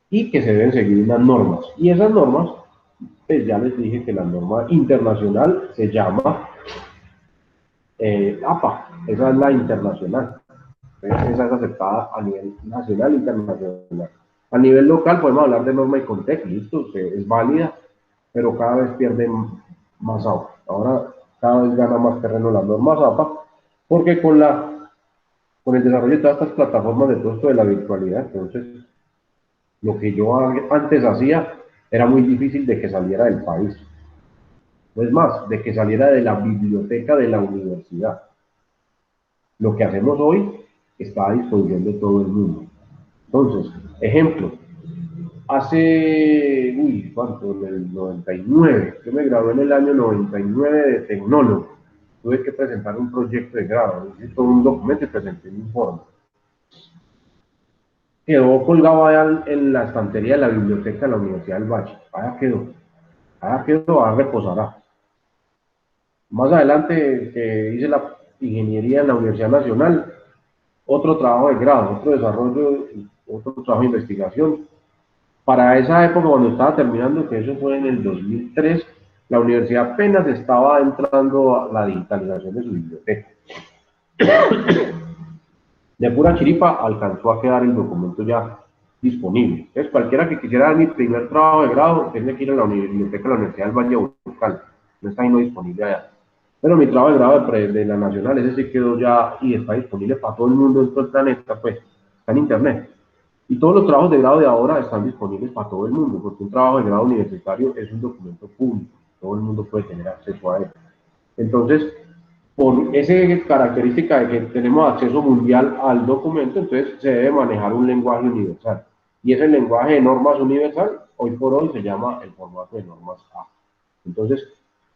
y que se deben seguir unas normas. Y esas normas, pues ya les dije que la norma internacional se llama APA, esa es la internacional. Esa es aceptada a nivel nacional e internacional. A nivel local podemos hablar de norma y contexto, listo, es válida, pero cada vez pierde más agua. Ahora cada vez gana más terreno las normas APA, porque con el desarrollo de todas estas plataformas de todo esto de la virtualidad, entonces lo que yo antes hacía era muy difícil de que saliera del país. No es más, de que saliera de la biblioteca de la universidad. Lo que hacemos hoy está a disposición de todo el mundo. Entonces, ejemplo, ¿cuánto? En el 99, yo me gradué en el año 99 de tecnólogo. Tuve que presentar un proyecto de grado, hice todo un documento y presenté un informe. Quedó colgado allá en la estantería de la biblioteca de la Universidad del Valle. Allá quedó, allá reposará. Más adelante, que hice la ingeniería en la Universidad Nacional, otro trabajo de grado, otro desarrollo, otro trabajo de investigación. Para esa época, cuando estaba terminando, que eso fue en el 2003, la universidad apenas estaba entrando a la digitalización de su biblioteca. De pura chiripa alcanzó a quedar el documento ya disponible. Entonces, cualquiera que quisiera dar mi primer trabajo de grado, tiene que ir a la biblioteca de la Universidad del Valle a buscarlo. No está ahí no disponible allá. Pero mi trabajo de grado de la Nacional, ese sí quedó ya y está disponible para todo el mundo en todo el planeta, pues, está en internet. Y todos los trabajos de grado de ahora están disponibles para todo el mundo, porque un trabajo de grado universitario es un documento público, todo el mundo puede tener acceso a él. Entonces, por esa característica de que tenemos acceso mundial al documento, entonces se debe manejar un lenguaje universal. Y ese lenguaje de normas universal, hoy por hoy se llama el formato de normas A. Entonces,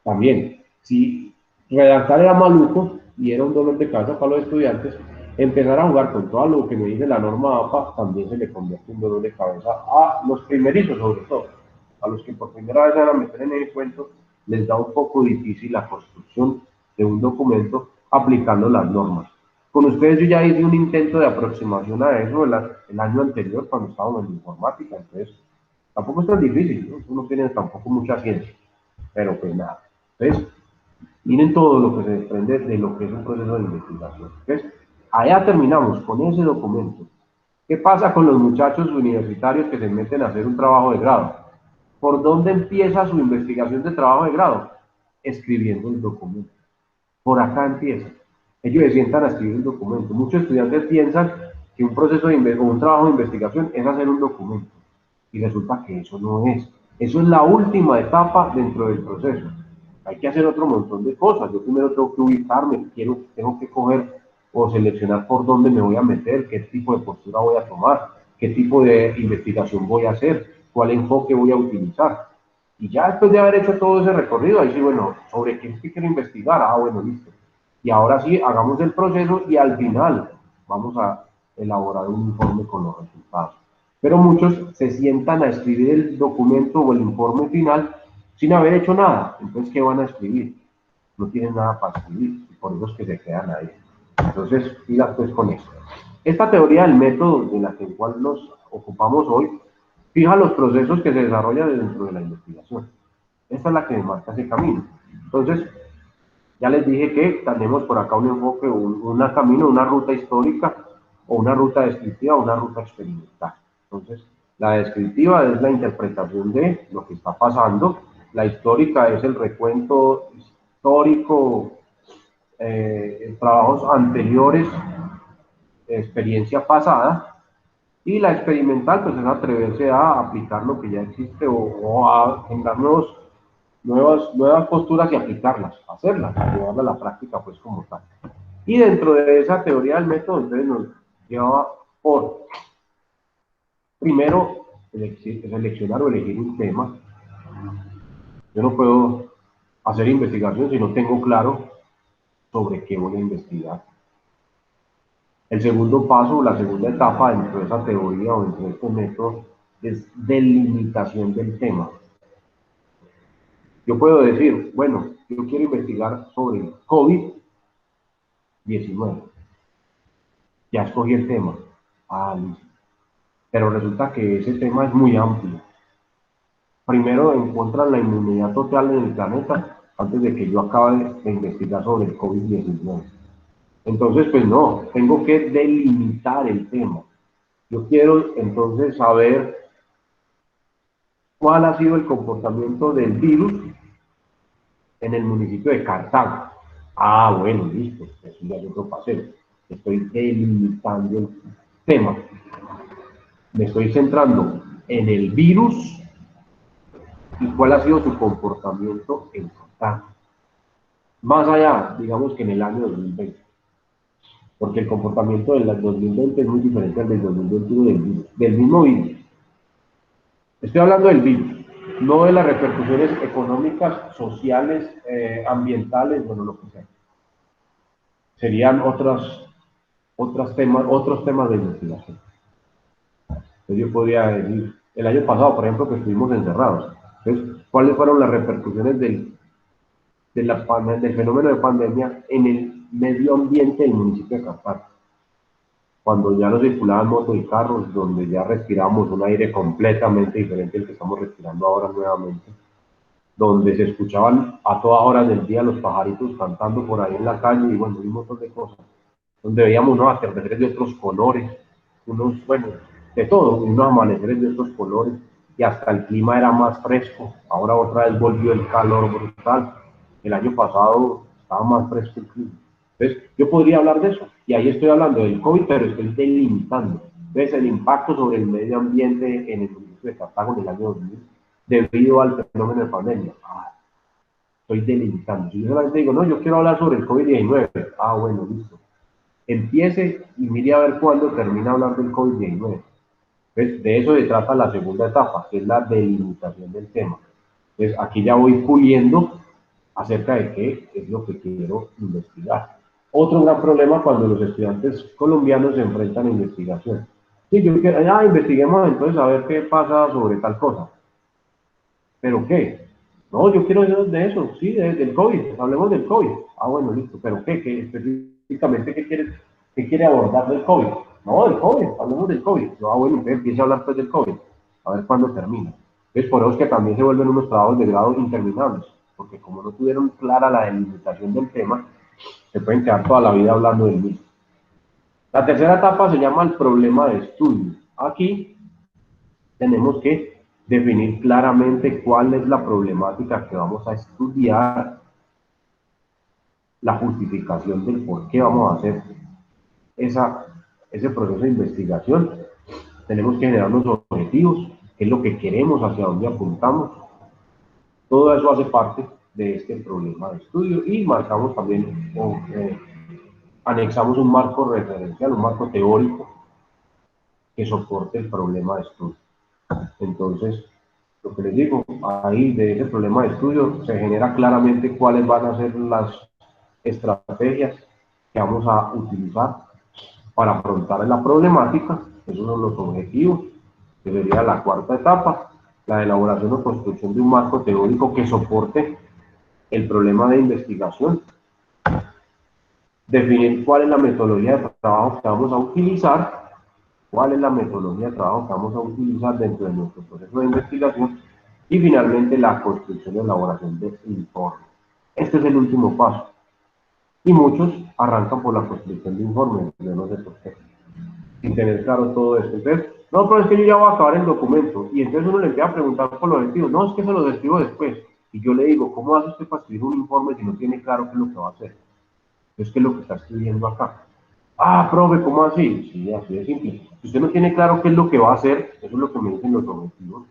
también, si redactar era maluco y era un dolor de cabeza para los estudiantes, empezar a jugar con todo lo que me dice la norma APA también se le convierte en dolor de cabeza a los primerizos, sobre todo. A los que por primera vez van a meter en el cuento, les da un poco difícil la construcción de un documento aplicando las normas. Con ustedes yo ya hice un intento de aproximación a eso el año anterior cuando estábamos en informática, entonces tampoco es tan difícil, ¿no? Uno tiene tampoco mucha ciencia, pero pues nada. Entonces, miren todo lo que se desprende de lo que es un proceso de investigación. Entonces, allá terminamos con ese documento. ¿Qué pasa con los muchachos universitarios que se meten a hacer un trabajo de grado? ¿Por dónde empieza su investigación de trabajo de grado? Escribiendo el documento. Por acá empieza. Ellos se sientan a escribir un documento. Muchos estudiantes piensan que un proceso o un trabajo de investigación es hacer un documento. Y resulta que eso no es. Eso es la última etapa dentro del proceso. Hay que hacer otro montón de cosas. Yo primero tengo que ubicarme, tengo que coger o seleccionar por dónde me voy a meter, qué tipo de postura voy a tomar, qué tipo de investigación voy a hacer, cuál enfoque voy a utilizar. Y ya después de haber hecho todo ese recorrido, ahí sí, bueno, ¿sobre qué es que quiero investigar? Ah, bueno, listo. Y ahora sí, hagamos el proceso y al final vamos a elaborar un informe con los resultados. Pero muchos se sientan a escribir el documento o el informe final sin haber hecho nada. Entonces, ¿qué van a escribir? No tienen nada para escribir y por eso es que se quedan ahí. Entonces, pilas pues con eso. Esta teoría del método de la que cual nos ocupamos hoy fija los procesos que se desarrollan dentro de la investigación. Esta es la que marca ese camino. Entonces, ya les dije que tenemos por acá un enfoque, un camino, una ruta histórica o una ruta descriptiva o una ruta experimental. Entonces, la descriptiva es la interpretación de lo que está pasando, la histórica es el recuento histórico, trabajos anteriores, experiencia pasada, y la experimental pues es atreverse a aplicar lo que ya existe o a generar nuevas posturas y aplicarlas, hacerlas, llevarlas a la práctica pues como tal. Y dentro de esa teoría del método, entonces nos lleva por, primero, seleccionar o elegir un tema. Yo no puedo hacer investigación si no tengo claro sobre qué voy a investigar. El segundo paso, la segunda etapa dentro de esa teoría o dentro de este método es delimitación del tema. Yo puedo decir, bueno, yo quiero investigar sobre el COVID-19. Ya escogí el tema. Ah, listo. Pero resulta que ese tema es muy amplio. Primero encuentran la inmunidad total en el planeta antes de que yo acabe de investigar sobre el COVID-19. Entonces, pues no, tengo que delimitar el tema. Yo quiero entonces saber cuál ha sido el comportamiento del virus en el municipio de Cartago. Ah, bueno, listo, eso ya yo lo pasé. Estoy delimitando el tema. Me estoy centrando en el virus y cuál ha sido su comportamiento en Cartago. Más allá, digamos que en el año 2020, porque el comportamiento del 2020 es muy diferente al del 2021 del mismo virus. Estoy hablando del virus, no de las repercusiones económicas, sociales, ambientales, bueno, lo que sea. Serían otros temas de investigación. Entonces yo podría decir, el año pasado, por ejemplo, que estuvimos encerrados. Entonces, ¿cuáles fueron las repercusiones del fenómeno de pandemia en el medio ambiente del municipio de Cartago? Cuando ya no circulaban motos y carros, donde ya respiramos un aire completamente diferente al que estamos respirando ahora nuevamente, donde se escuchaban a todas horas del día los pajaritos cantando por ahí en la calle y bueno, un montón de cosas, donde veíamos unos atardeceres de otros colores, bueno, de todo, unos amaneceres de otros colores, y hasta el clima era más fresco. Ahora otra vez volvió el calor brutal. El año pasado estaba más fresco el clima. Entonces, yo podría hablar de eso, y ahí estoy hablando del COVID, pero estoy delimitando. Entonces, el impacto sobre el medio ambiente en el municipio de Cartago en el año 2000, debido al fenómeno de pandemia. Estoy delimitando. Si yo solamente digo, no, yo quiero hablar sobre el COVID-19, bueno, listo. Empiece y mire a ver cuándo termina hablar del COVID-19. Pues de eso se trata la segunda etapa, que es la delimitación del tema. Entonces, aquí ya voy puliendo acerca de qué es lo que quiero investigar. Otro gran problema cuando los estudiantes colombianos se enfrentan a investigación. Sí, yo quiero, investiguemos entonces a ver qué pasa sobre tal cosa. ¿Pero qué? No, yo quiero de eso, sí, del COVID, hablemos del COVID. Bueno, listo, ¿pero qué? ¿Qué específicamente qué quiere abordar del COVID? No, del COVID, hablemos del COVID. No, bueno, usted empieza a hablar pues del COVID, a ver cuándo termina. Entonces, por eso es que también se vuelven unos trabajos de grado interminables, porque como no tuvieron clara la delimitación del tema, se pueden quedar toda la vida hablando del mismo. La tercera etapa se llama el problema de estudio. Aquí tenemos que definir claramente cuál es la problemática que vamos a estudiar, la justificación del por qué vamos a hacer ese proceso de investigación. Tenemos que generar unos objetivos, qué es lo que queremos, hacia dónde apuntamos. Todo eso hace parte de este problema de estudio y marcamos también, anexamos un marco referencial, un marco teórico que soporte el problema de estudio. Entonces, lo que les digo, ahí de ese problema de estudio se genera claramente cuáles van a ser las estrategias que vamos a utilizar para afrontar la problemática. Esos son los objetivos, que sería la cuarta etapa, la elaboración o construcción de un marco teórico que soporte el problema de investigación. Definir cuál es la metodología de trabajo que vamos a utilizar, cuál es la metodología de trabajo que vamos a utilizar dentro de nuestro proceso de investigación y finalmente la construcción y elaboración de informe. Este es el último paso. Y muchos arrancan por la construcción de informes, yo no sé por qué, sin tener claro todo esto. Entonces, no, pero es que yo ya voy a acabar el documento. Y entonces uno le empieza a preguntar por los objetivos. No, es que se los escribo después. Y yo le digo, ¿cómo hace usted para escribir un informe si no tiene claro qué es lo que va a hacer? Entonces, ¿qué es lo que está escribiendo acá? Ah, profe, ¿cómo así? Sí, así de simple. Si usted no tiene claro qué es lo que va a hacer, eso es lo que me dicen los objetivos.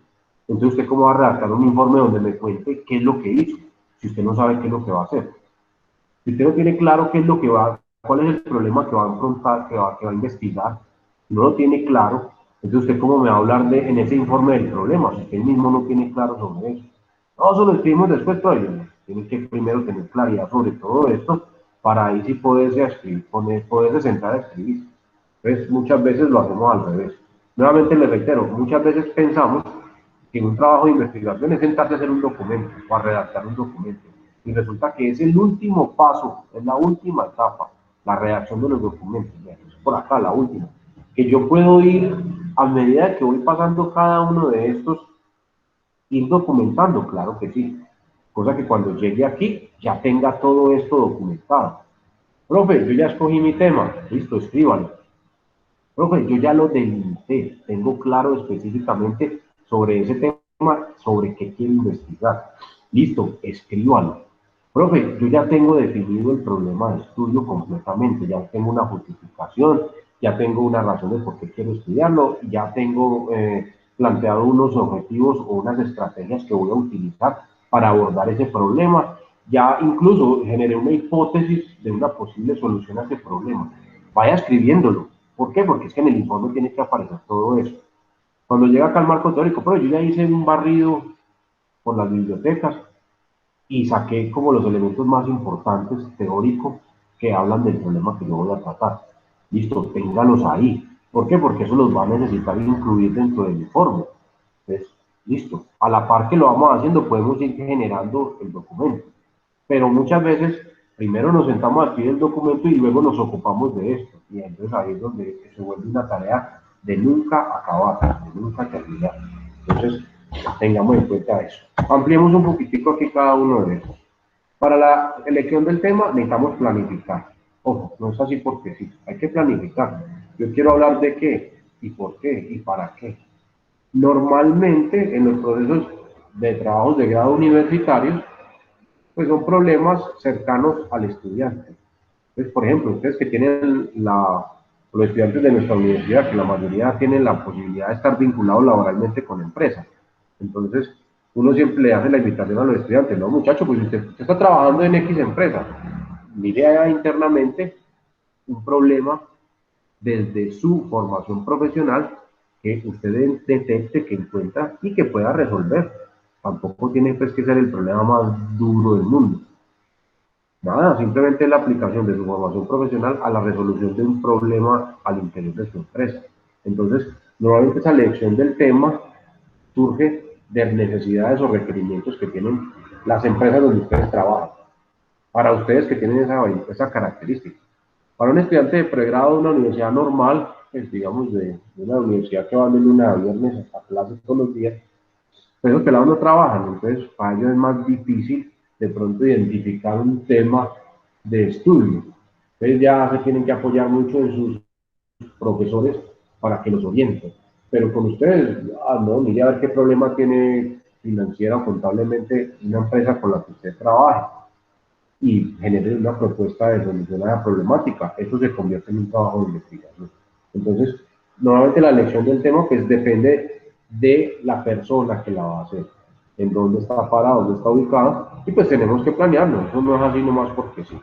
Entonces, ¿usted cómo va a redactar un informe donde me cuente qué es lo que hizo? Si usted no sabe qué es lo que va a hacer. Si usted no tiene claro qué es lo que va, cuál es el problema que va a afrontar, que va a investigar, no lo tiene claro, entonces usted cómo me va a hablar en ese informe del problema, si usted mismo no tiene claro sobre eso. No, eso lo escribimos después, todavía. Tiene que primero tener claridad sobre todo esto, para ahí sí poderse escribir, poderse sentar a escribir. Entonces, muchas veces lo hacemos al revés. Nuevamente le reitero, muchas veces pensamos que un trabajo de investigación es sentarse a hacer un documento o a redactar un documento. Y resulta que es el último paso, es la última etapa, la redacción de los documentos. Es por acá la última. Que yo puedo ir, a medida que voy pasando cada uno de estos, ir documentando, claro que sí. Cosa que cuando llegue aquí ya tenga todo esto documentado. Profe, yo ya escogí mi tema, listo, escríbalo. Profe, yo ya lo delimité, tengo claro específicamente sobre ese tema, sobre qué quiero investigar. Listo, escríbalo. Profe, yo ya tengo definido el problema de estudio completamente, ya tengo una justificación, ya tengo una razón de por qué quiero estudiarlo, ya tengo planteado unos objetivos o unas estrategias que voy a utilizar para abordar ese problema. Ya incluso generé una hipótesis de una posible solución a ese problema. Vaya escribiéndolo. ¿Por qué? Porque es que en el informe tiene que aparecer todo eso. Cuando llega acá al marco teórico, pero yo ya hice un barrido por las bibliotecas y saqué como los elementos más importantes teóricos que hablan del problema que yo voy a tratar. Listo, téngalos ahí. ¿Por qué? Porque eso los va a necesitar incluir dentro del informe. Entonces, listo. A la par que lo vamos haciendo, podemos ir generando el documento. Pero muchas veces, primero nos sentamos a escribir el documento y luego nos ocupamos de esto. Y entonces ahí es donde se vuelve una tarea de nunca acabar, de nunca terminar. Entonces, tengamos en cuenta eso. Ampliemos un poquitico aquí cada uno de esos. Para la elección del tema necesitamos planificar. Ojo, no es así porque sí, hay que planificar. Yo quiero hablar de qué, y por qué, y para qué. Normalmente en los procesos de trabajos de grado universitarios, pues son problemas cercanos al estudiante. Entonces, por ejemplo, ustedes que tienen los estudiantes de nuestra universidad, que la mayoría tienen la posibilidad de estar vinculados laboralmente con empresas. Entonces, uno siempre le hace la invitación a los estudiantes, no, muchacho, pues usted está trabajando en X empresa, mire allá internamente un problema desde su formación profesional que usted detecte, que encuentra y que pueda resolver. Tampoco tiene pues que ser el problema más duro del mundo. Nada, simplemente es la aplicación de su formación profesional a la resolución de un problema al interior de su empresa. Entonces, normalmente esa elección del tema surge de necesidades o requerimientos que tienen las empresas donde ustedes trabajan. Para ustedes que tienen esa característica. Para un estudiante de pregrado de una universidad normal, pues digamos de una universidad que va de lunes a viernes a clases todos los días, pues esos pelados no trabajan, entonces para ellos es más difícil de pronto identificar un tema de estudio. Entonces ya se tienen que apoyar mucho en sus profesores para que los orienten. Pero con ustedes, no, mire a ver qué problema tiene financiera o contablemente una empresa con la que usted trabaje y genere una propuesta de solución a la problemática. Eso se convierte en un trabajo de investigación. Entonces, normalmente la elección del tema pues depende de la persona que la va a hacer, en dónde está parada, dónde está ubicada, y pues tenemos que planearlo. Eso no es así nomás porque sí.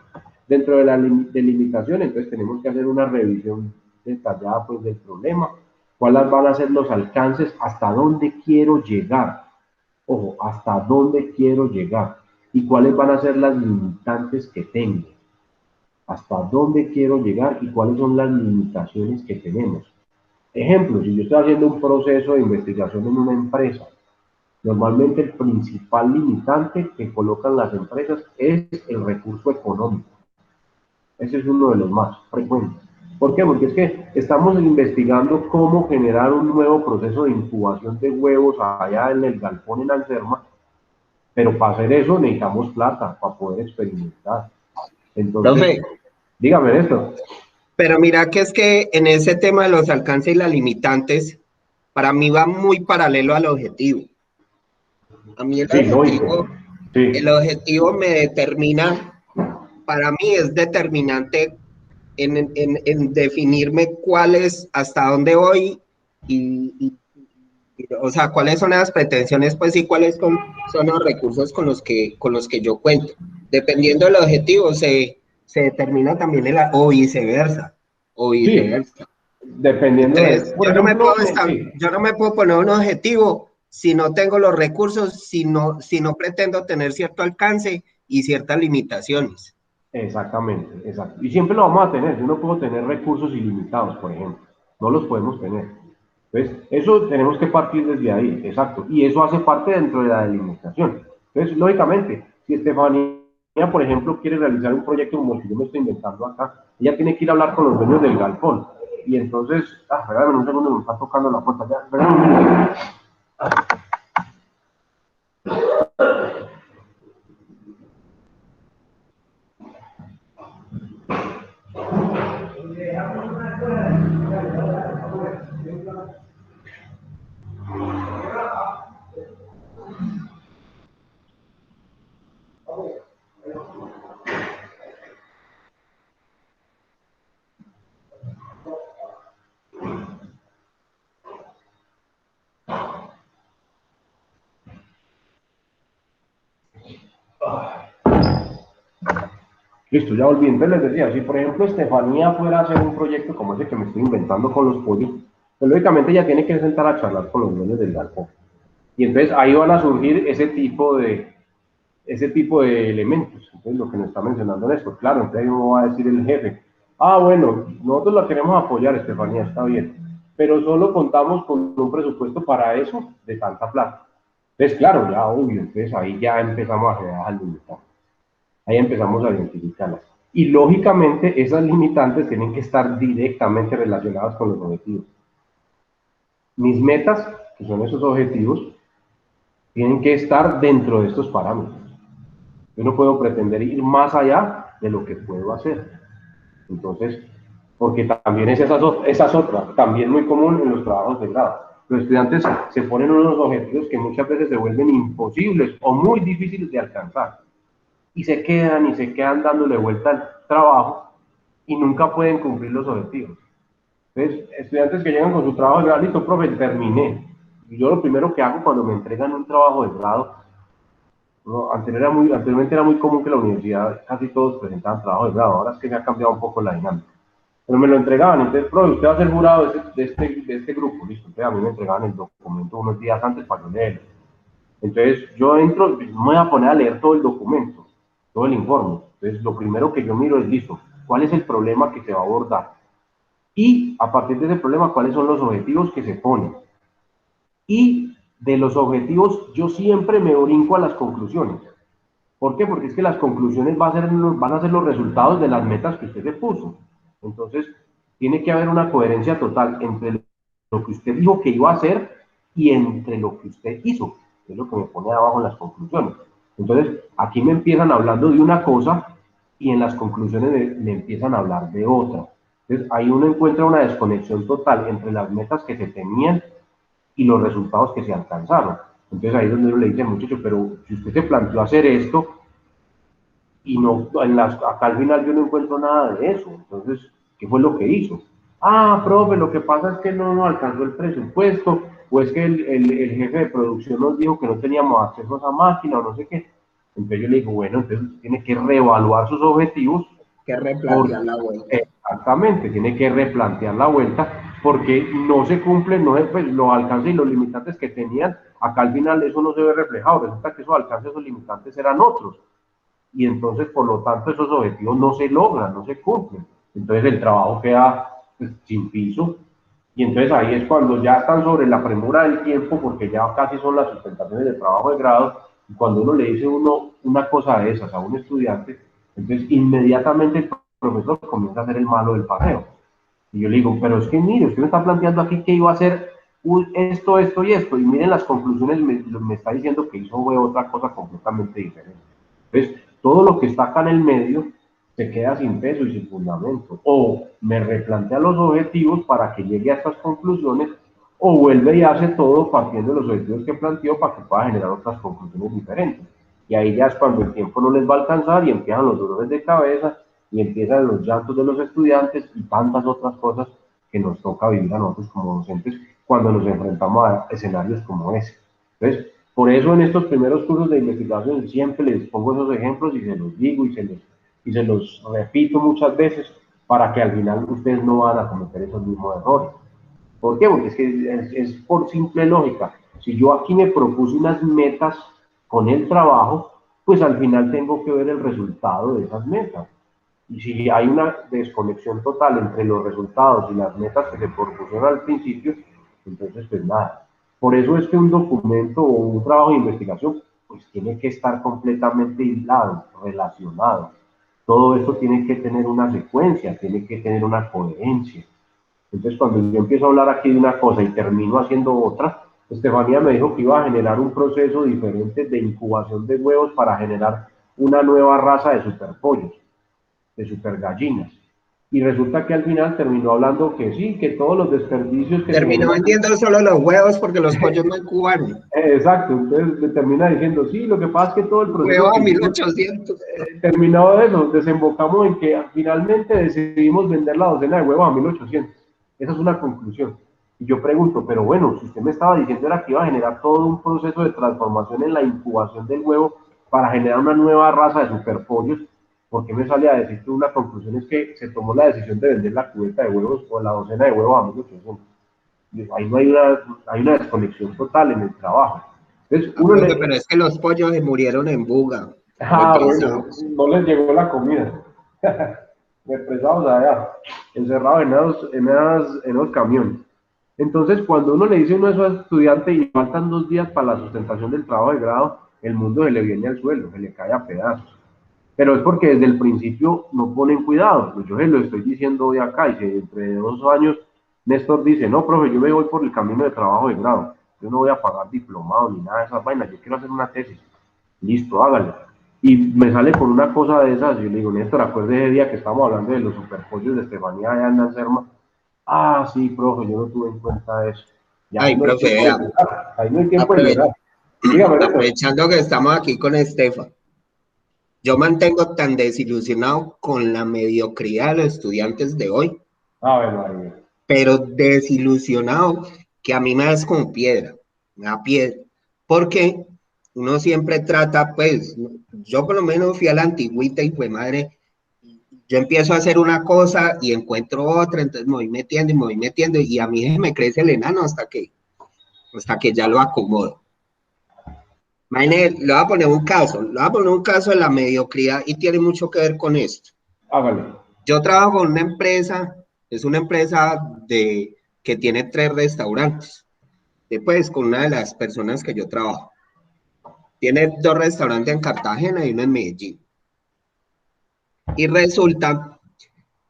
Dentro de la delimitación, entonces tenemos que hacer una revisión detallada pues del problema, cuáles van a ser los alcances, hasta dónde quiero llegar. Ojo, hasta dónde quiero llegar y cuáles van a ser las limitantes que tengo. Hasta dónde quiero llegar y cuáles son las limitaciones que tenemos. Ejemplo, si yo estoy haciendo un proceso de investigación en una empresa, normalmente el principal limitante que colocan las empresas es el recurso económico. Ese es uno de los más frecuentes. ¿Por qué? Porque es que estamos investigando cómo generar un nuevo proceso de incubación de huevos allá en el galpón en Anserma, pero para hacer eso necesitamos plata, para poder experimentar. Entonces, Profe, dígame esto. pero mira que es que en ese tema de los alcances y las limitantes, para mí va muy paralelo al objetivo. A mí Sí, lógico. el Sí, objetivo me determina, para mí es determinante en definirme cuál es, hasta dónde voy o sea, cuáles son las pretensiones, pues, y cuáles son los recursos con los que yo cuento. Dependiendo del objetivo, se determina también o sí, viceversa. dependiendo de, Entonces, por ejemplo, sí, yo no me puedo poner un objetivo si no tengo los recursos, si no pretendo tener cierto alcance y ciertas limitaciones. exactamente, exacto. Y siempre lo vamos a tener. Yo no puedo tener recursos ilimitados, por ejemplo. No los podemos tener. Entonces, eso tenemos que partir desde ahí, exacto. Y eso hace parte dentro de la delimitación. Entonces, lógicamente, si Estefanía, por ejemplo, quiere realizar un proyecto como el que yo me estoy inventando acá, ella tiene que ir a hablar con los dueños del galpón. Y entonces, regálame un segundo, me está tocando la puerta. Ya, regálame un minuto. Listo, ya volví. Entonces les decía, si por ejemplo Estefanía fuera a hacer un proyecto como ese que me estoy inventando con los pollos, pues lógicamente ella tiene que sentar a charlar con los dueños del galpón. Y entonces ahí van a surgir ese tipo de elementos. Entonces lo que nos está mencionando Néstor, claro, entonces ahí uno va a decir el jefe, bueno, nosotros la queremos apoyar, Estefanía, está bien, pero solo contamos con un presupuesto para eso de tanta plata. Entonces, claro, ya obvio, entonces ahí ya empezamos a generar al limitar. Ahí empezamos a identificarlas. Y lógicamente esas limitantes tienen que estar directamente relacionadas con los objetivos. Mis metas, que son esos objetivos, tienen que estar dentro de estos parámetros. Yo no puedo pretender ir más allá de lo que puedo hacer. Entonces, porque también esa es otra, también muy común en los trabajos de grado. Los estudiantes se ponen unos objetivos que muchas veces se vuelven imposibles o muy difíciles de alcanzar. Y se quedan dándole vuelta al trabajo y nunca pueden cumplir los objetivos. Entonces, estudiantes que llegan con su trabajo de grado, listo, profe, terminé. Y yo lo primero que hago cuando me entregan un trabajo de grado, no, anteriormente era muy común que la universidad casi todos presentaban trabajo de grado, ahora es que se ha cambiado un poco la dinámica. Pero me lo entregaban, entonces, profe, usted va a ser jurado de este grupo, listo, entonces a mí me entregaban el documento unos días antes para yo leerlo. Entonces yo entro, me voy a poner a leer todo el documento, todo el informe. Entonces lo primero que yo miro es, listo, ¿cuál es el problema que se va a abordar? Y a partir de ese problema, ¿cuáles son los objetivos que se ponen? Y de los objetivos yo siempre me brinco a las conclusiones. ¿Por qué? Porque es que las conclusiones van a ser los resultados de las metas que usted se puso. Entonces, tiene que haber una coherencia total entre lo que usted dijo que iba a hacer y entre lo que usted hizo, que es lo que me pone abajo en las conclusiones. Entonces, aquí me empiezan hablando de una cosa y en las conclusiones me empiezan a hablar de otra. Entonces ahí uno encuentra una desconexión total entre las metas que se tenían y los resultados que se alcanzaron. Entonces ahí es donde uno le dice, muchacho, pero si usted se planteó hacer esto y no, acá al final yo no encuentro nada de eso, entonces, ¿qué fue lo que hizo? Ah, profe, lo que pasa es que no alcanzó el presupuesto, o es que el jefe de producción nos dijo que no teníamos acceso a esa máquina, o no sé qué. Entonces yo le digo, bueno, entonces tiene que reevaluar sus objetivos, Que por, replantear la vuelta. exactamente, tiene que replantear la vuelta, porque no se cumplen, no se, pues, los alcances y los limitantes que tenían, acá al final eso no se ve reflejado, resulta que esos alcances, esos limitantes eran otros, y entonces por lo tanto esos objetivos no se logran, no se cumplen, entonces el trabajo queda pues, sin piso, y entonces ahí es cuando ya están sobre la premura del tiempo, porque ya casi son las sustentaciones de trabajo de grado, y cuando uno le dice uno una cosa de esas a un estudiante, entonces inmediatamente el profesor comienza a hacer el malo del paseo. Y yo le digo, pero es que mire, usted me está planteando aquí que iba a hacer esto y esto, y miren las conclusiones, me está diciendo que hizo otra cosa completamente diferente. Entonces, todo lo que está acá en el medio se queda sin peso y sin fundamento. O me replantea los objetivos para que llegue a estas conclusiones, o vuelve y hace todo partiendo de los objetivos que planteó para que pueda generar otras conclusiones diferentes. Y ahí ya es cuando el tiempo no les va a alcanzar y empiezan los dolores de cabeza y empiezan los llantos de los estudiantes y tantas otras cosas que nos toca vivir a nosotros como docentes cuando nos enfrentamos a escenarios como ese. Entonces, por eso en estos primeros cursos de investigación siempre les pongo esos ejemplos y se los digo y se los repito muchas veces para que al final ustedes no van a cometer esos mismos errores. ¿Por qué? Porque es que es por simple lógica. Si yo aquí me propuse unas metas con el trabajo, pues al final tengo que ver el resultado de esas metas. Y si hay una desconexión total entre los resultados y las metas que se propusieron al principio, entonces pues nada. Por eso es que un documento o un trabajo de investigación pues tiene que estar completamente hilado, relacionado. Todo esto tiene que tener una secuencia, tiene que tener una coherencia. Entonces, cuando yo empiezo a hablar aquí de una cosa y termino haciendo otra, Estefanía me dijo que iba a generar un proceso diferente de incubación de huevos para generar una nueva raza de superpollos, de supergallinas. Y resulta que al final terminó hablando que sí, que todos los desperdicios que se Terminó generan. vendiendo solo los huevos porque los pollos no incuban. Exacto, entonces le termina diciendo, sí, lo que pasa es que todo el proceso Huevo a que hicimos 1800. terminado de eso, desembocamos en que finalmente decidimos vender la docena de huevos a 1800. Esa es una conclusión. Y yo pregunto, pero bueno, si usted me estaba diciendo era que iba a generar todo un proceso de transformación en la incubación del huevo para generar una nueva raza de superpollos, ¿por qué me sale a decir que una conclusión es que se tomó la decisión de vender la cubeta de huevos o la docena de huevos a 1800? Ahí no hay una desconexión total en el trabajo. Entonces, Ah, uno profe, le, pero es que los pollos se murieron en buga, bueno, represados. no les llegó la comida. Represados allá, encerrados en esos camiones. Entonces, cuando uno le dice a uno de esos estudiantes y faltan 2 días para la sustentación del trabajo de grado, el mundo se le viene al suelo, se le cae a pedazos. Pero es porque desde el principio no ponen cuidado. Pues yo se lo estoy diciendo hoy acá y si entre 2 años Néstor dice, no, profe, yo me voy por el camino de trabajo de grado. Yo no voy a pagar diplomado ni nada de esas vainas, yo quiero hacer una tesis. Listo, hágale. Y me sale con una cosa de esas, y yo le digo, Néstor, acuérdese ese día que estábamos hablando de los superpollos de Estefanía allá en Anserma. Ah, sí, profe, yo no tuve en cuenta eso. Y ahí Ay, no hay profe, tiempo de vea, llorar, ahí no hay tiempo de aprove- llorar. Dígame, Néstor. aprovechando que estamos aquí con Estefa, yo mantengo tan desilusionado con la mediocridad de los estudiantes de hoy, A ver, María. pero desilusionado que a mí me das como piedra, me da piedra, porque uno siempre trata, pues, yo por lo menos fui a la antigüita y fue madre, yo empiezo a hacer una cosa y encuentro otra, entonces me voy metiendo y me voy metiendo y a mí me crece el enano hasta que ya lo acomodo. Imagínate, le voy a poner un caso, le voy a poner un caso de la mediocridad y tiene mucho que ver con esto. Hágale. Yo trabajo con una empresa, es una empresa que tiene 3 restaurantes, después con una de las personas que yo trabajo. Tiene 2 restaurantes en Cartagena y uno en Medellín. Y resulta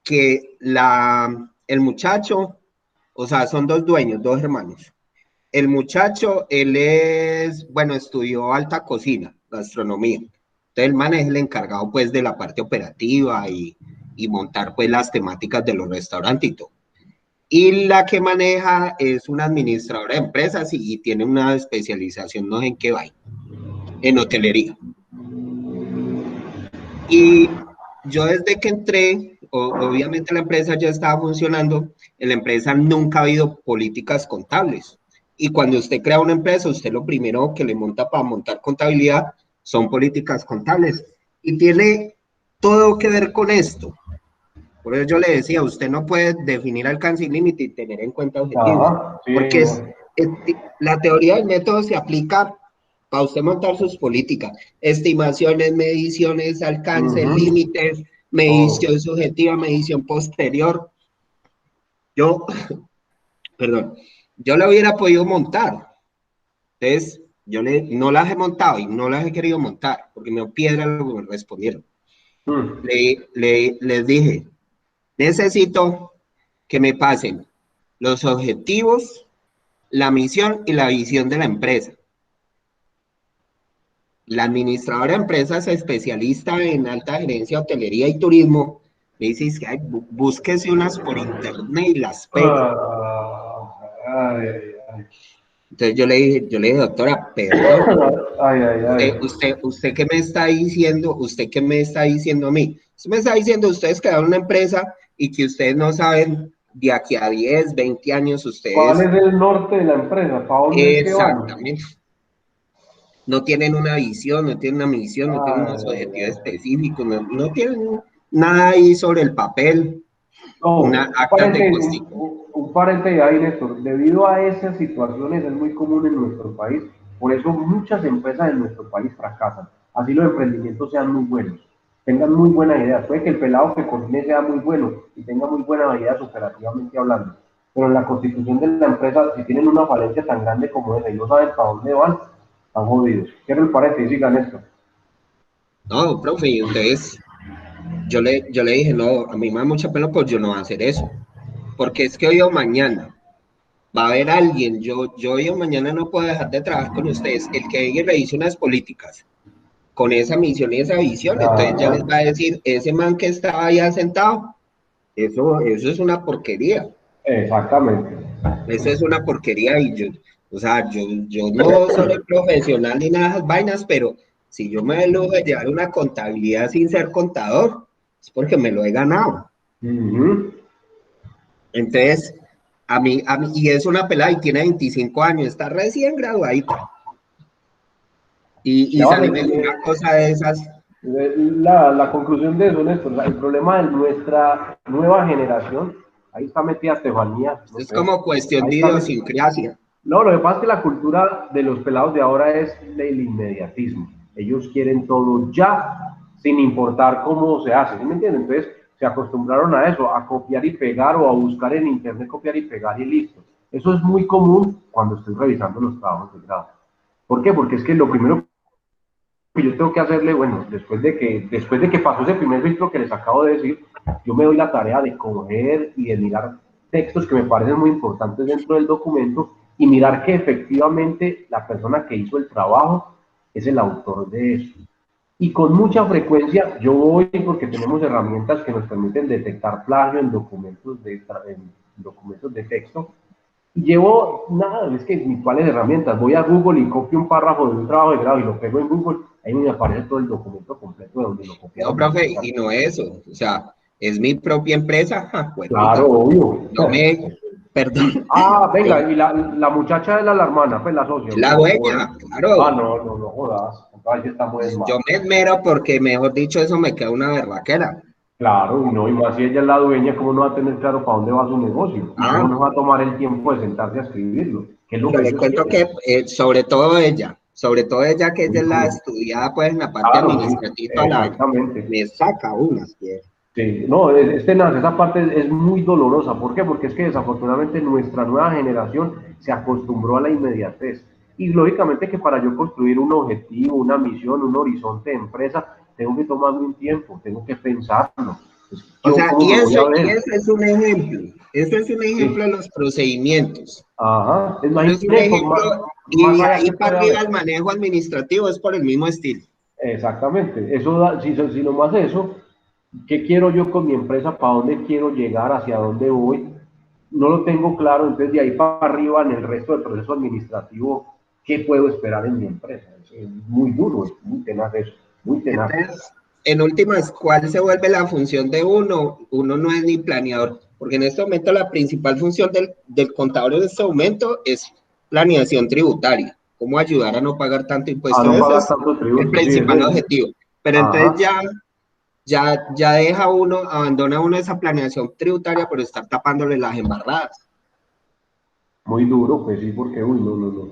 que el muchacho, o sea, son 2 dueños, 2 hermanos. El muchacho, él es, bueno, estudió alta cocina, gastronomía. Entonces el man es el encargado pues de la parte operativa y montar pues las temáticas de los restaurantes y todo. Y la que maneja es una administradora de empresas y tiene una especialización, no sé en qué va, en hotelería. Y yo desde que entré, obviamente la empresa ya estaba funcionando, en la empresa nunca ha habido políticas contables. Y cuando usted crea una empresa, usted lo primero que le monta para montar contabilidad son políticas contables. Y tiene todo que ver con esto. Por eso yo le decía, usted no puede definir alcance y límite y tener en cuenta objetivos, Ajá, sí, porque no. la teoría del método se aplica para usted montar sus políticas, estimaciones, mediciones, alcances, Ujú, límites, todo. medición subjetiva, medición posterior. Yo, perdón, yo la hubiera podido montar, entonces no las he montado y no las he querido montar, porque me dio piedra lo que me respondieron. Mm. Les dije, necesito que me pasen los objetivos, la misión y la visión de la empresa. La administradora de empresas especialista en alta gerencia, hotelería y turismo, me dice que búsquese unas por internet y las pega. Ah, ay, ay, ay. Entonces yo le dije, doctora, perdón, Ay, ay, ay. usted qué me está diciendo, usted qué me está diciendo a mí. Usted me está diciendo, ustedes crearon una empresa y que ustedes no saben de aquí a 10, 20 años ¿Cuál ustedes es el norte de la empresa? ¿Para dónde es que van? exactamente. No tienen una visión, no tienen una misión, no tienen Ay, unos ay, objetivos ay. específicos, no tienen nada ahí sobre el papel, una No, actas de constitución. un paréntesis ahí, Néstor. Debido a esas situaciones es muy común en nuestro país, por eso muchas empresas en nuestro país fracasan. Así los emprendimientos sean muy buenos, tengan muy buenas ideas. Puede que el pelado que coordine sea muy bueno y tenga muy buenas ideas operativamente hablando, pero en la constitución de la empresa, si tienen una falencia tan grande como esa y no saben para dónde van, están jodidos. Quiero el paréntesis, sigan esto. No, profe, y entonces yo le dije, no, a mí me da mucha pena, pues yo no voy a hacer eso, porque es que hoy o mañana va a haber alguien, yo hoy o mañana no puedo dejar de trabajar con ustedes, el que llegue y revise unas políticas con esa misión y esa visión, entonces ya Ajá, les va a decir, ese man que estaba ahí sentado, eso es una porquería. exactamente. Eso es una porquería y o sea, yo no soy profesional ni nada de esas vainas, pero si yo me doy el lujo de llevar una contabilidad sin ser contador, es porque me lo he ganado. Ujú. Entonces, y es una pelada y tiene 25 años, está recién graduadita. Y Ya salirme vale, con una cosa de esas, la conclusión de eso, Néstor, el problema de nuestra nueva generación, ahí está metida Estefanía, no es sé, como cuestión ahí de está metida. idiosincrasia. No, lo que pasa es que la cultura de los pelados de ahora es el inmediatismo. Ellos quieren todo ya, sin importar cómo se hace, ¿sí me entienden? Entonces se acostumbraron a eso, a copiar y pegar o a buscar en internet copiar y pegar y listo. Eso es muy común cuando estoy revisando los trabajos de grado. ¿Por qué? Porque es que lo primero que yo tengo que hacerle, bueno, después de que pasó ese primer filtro que les acabo de decir, yo me doy la tarea de coger y de mirar textos que me parecen muy importantes dentro del documento y mirar que efectivamente la persona que hizo el trabajo es el autor de eso. Y con mucha frecuencia yo voy porque tenemos herramientas que nos permiten detectar plagio en documentos de texto. Llevo, nada, es que ni cuáles herramientas. Voy a Google y copio un párrafo de un trabajo de grado y lo pego en Google. Ahí me aparece todo el documento completo de donde lo No, copiaron y lo profe, y pegaron. no eso, o sea, es mi propia empresa, ja, pues Claro, puta, obvio. no me, perdón, Ah, yo, venga, y la muchacha es la hermana, pues la socia, la no, ¿cómo es? dueña, Ah, claro, no, no, no jodas. Entonces estamos en mal. yo me esmero porque, mejor dicho, eso me queda una berraquera. Claro, y no, y más si ella es la dueña, ¿cómo no va a tener claro para dónde va su negocio? ¿Y cómo Ah, no va a tomar el tiempo de sentarse a escribirlo? ¿Qué es lo pero que le ellos cuento quieren? que, sobre todo ella que ella es la estudiada, pues, en la parte Claro, sí, administrativa, y toda la vaina, exactamente. me saca unas piedras. Sí, no, esa parte es muy dolorosa. ¿Por qué? Porque es que desafortunadamente nuestra nueva generación se acostumbró a la inmediatez. Y lógicamente que para yo construir un objetivo, una misión, un horizonte de empresa, tengo que tomarme un tiempo, tengo que pensarlo. Pues, O yo sea, cómo me voy a y ver. eso es un ejemplo, eso es un ejemplo Sí, de los procedimientos. ajá. Eso es un Imagínate eso, ejemplo, y más de allá ahí que para puede arriba haber. el manejo administrativo es por el mismo estilo. Exactamente. Eso da, si nomás eso, ¿Qué quiero yo con mi empresa? ¿Para dónde quiero llegar? ¿Hacia dónde voy? No lo tengo claro, entonces de ahí para arriba en el resto del proceso administrativo, ¿qué puedo esperar en mi empresa? Es muy duro, es muy tenaz eso, muy tenaz. Entonces, en últimas, ¿cuál se vuelve la función de uno? Uno no es ni planeador, porque en este momento la principal función del contador en este momento es planeación tributaria, cómo ayudar a no pagar tanto A impuesto. no Ese pagar es tanto el tributo, sí, principal objetivo. Pero entonces ajá, ya deja uno, abandona uno esa planeación tributaria por estar tapándole las embarradas. muy duro, pues sí, porque, uy, no, no, no.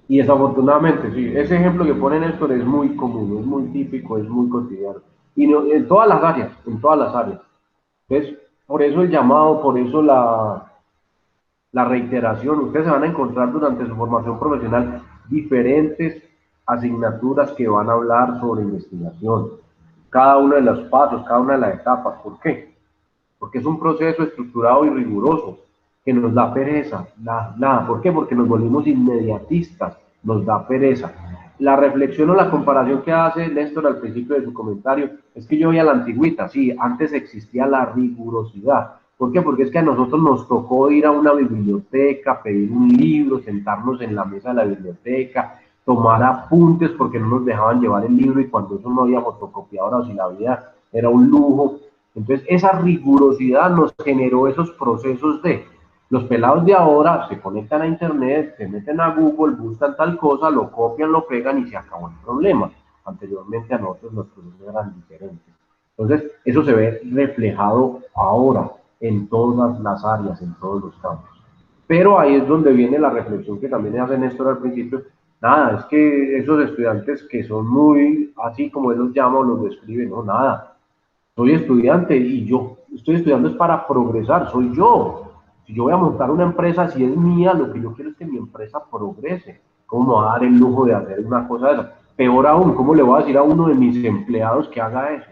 Y desafortunadamente, sí, ese ejemplo que pone Néstor es muy común, es muy típico, es muy cotidiano. Y no, en todas las áreas, en todas las áreas. Entonces, por eso el llamado, por eso la reiteración. Ustedes se van a encontrar durante su formación profesional diferentes asignaturas que van a hablar sobre investigación. Cada uno de los pasos, cada una de las etapas. ¿Por qué? Porque es un proceso estructurado y riguroso que nos da pereza. Nada. ¿Por qué? Porque nos volvimos inmediatistas, nos da pereza. La reflexión o la comparación que hace Néstor al principio de su comentario es que yo voy a la antigüita, sí, antes existía la rigurosidad. ¿Por qué? Porque es que a nosotros nos tocó ir a una biblioteca, pedir un libro, sentarnos en la mesa de la biblioteca, tomar apuntes porque no nos dejaban llevar el libro y cuando eso no había fotocopiadora o si la había era un lujo. Entonces, esa rigurosidad nos generó esos procesos de los pelados de ahora se conectan a internet, se meten a Google, buscan tal cosa, lo copian, lo pegan y se acabó el problema. Anteriormente a nosotros los procesos eran diferentes. Entonces, eso se ve reflejado ahora en todas las áreas, en todos los campos. Pero ahí es donde viene la reflexión que también hace Néstor al principio. Nada, es que esos estudiantes que son muy, así como él los llama o los describe, no, nada, soy estudiante y yo estoy estudiando es para progresar, soy yo. Si yo voy a montar una empresa, si es mía, lo que yo quiero es que mi empresa progrese. ¿Cómo me va a dar el lujo de hacer una cosa de esa? Peor aún, ¿cómo le voy a decir a uno de mis empleados que haga eso?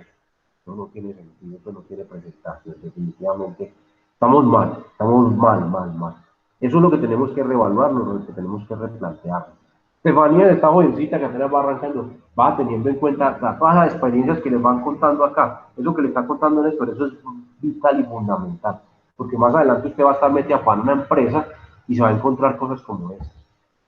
Eso no tiene sentido, eso no tiene presentación, definitivamente. Estamos mal. Eso es lo que tenemos que reevaluarnos, lo que tenemos que replantear. Estefanía, esta jovencita que apenas va arrancando, va teniendo en cuenta todas las experiencias que les van contando acá. Eso que le está contando Néstor, eso es vital y fundamental. Porque más adelante usted va a estar metida para una empresa y se va a encontrar cosas como estas.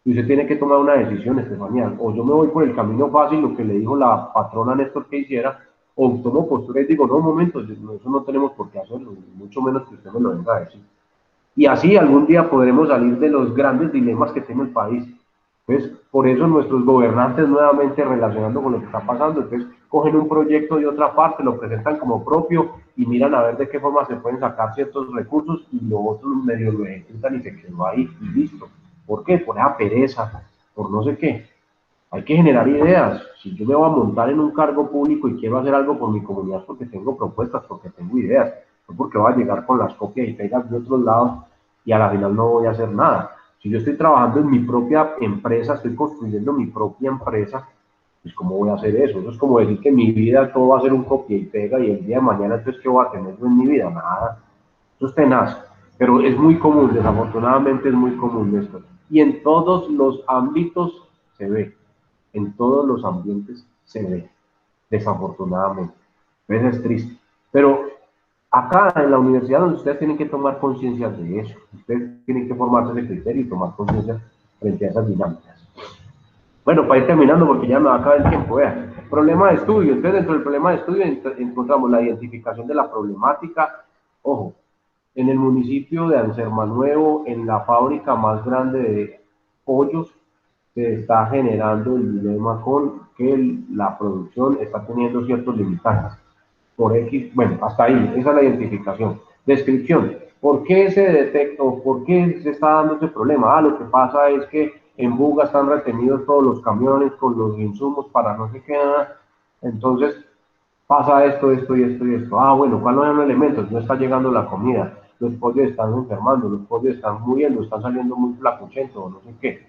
Y usted tiene que tomar una decisión, Estefanía. O yo me voy por el camino fácil, lo que le dijo la patrona Néstor que hiciera, o tomo postura y digo, no, un momento, eso no tenemos por qué hacerlo, mucho menos que usted me lo venga a decir. Y así algún día podremos salir de los grandes dilemas que tiene el país. Entonces, por eso nuestros gobernantes nuevamente relacionando con lo que está pasando, entonces cogen un proyecto de otra parte, lo presentan como propio y miran a ver de qué forma se pueden sacar ciertos recursos y los otros medio lo ejecutan y se quedó ahí y listo. ¿Por qué? Por esa pereza, por no sé qué. Hay que generar ideas. Si yo me voy a montar en un cargo público y quiero hacer algo por mi comunidad porque tengo propuestas, porque tengo ideas, no porque voy a llegar con las copias y pegas de otros lados y a la final no voy a hacer nada. Si yo estoy trabajando en mi propia empresa, estoy construyendo mi propia empresa, pues ¿cómo voy a hacer eso? Eso es como decir que mi vida todo va a ser un copia y pega y el día de mañana entonces ¿qué voy a tener yo en mi vida? Nada. Eso es tenaz, pero es muy común, desafortunadamente es muy común esto. Y en todos los ámbitos se ve, en todos los ambientes se ve, desafortunadamente. A veces es triste. Pero acá en la universidad donde ustedes tienen que tomar conciencia de eso, ustedes tienen que formarse de criterio y tomar conciencia frente a esas dinámicas. Bueno, para ir terminando, porque ya me va a acabar el tiempo, vea. Problema de estudio. Entonces, dentro del problema de estudio encontramos la identificación de la problemática. Ojo, en el municipio de Ansermanuevo, en la fábrica más grande de pollos, se está generando el dilema con que la producción está teniendo ciertos limitantes. Por X, bueno, hasta ahí, esa es la identificación. Descripción. ¿Por qué se detecta o por qué se está dando ese problema? Lo que pasa es que en Buga están retenidos todos los camiones con los insumos para no sé qué nada. Entonces, pasa esto. Bueno, ¿cuáles son los elementos? No está llegando la comida, los pollos están enfermando, los pollos están muriendo, están saliendo muy flacuchentos, no sé qué.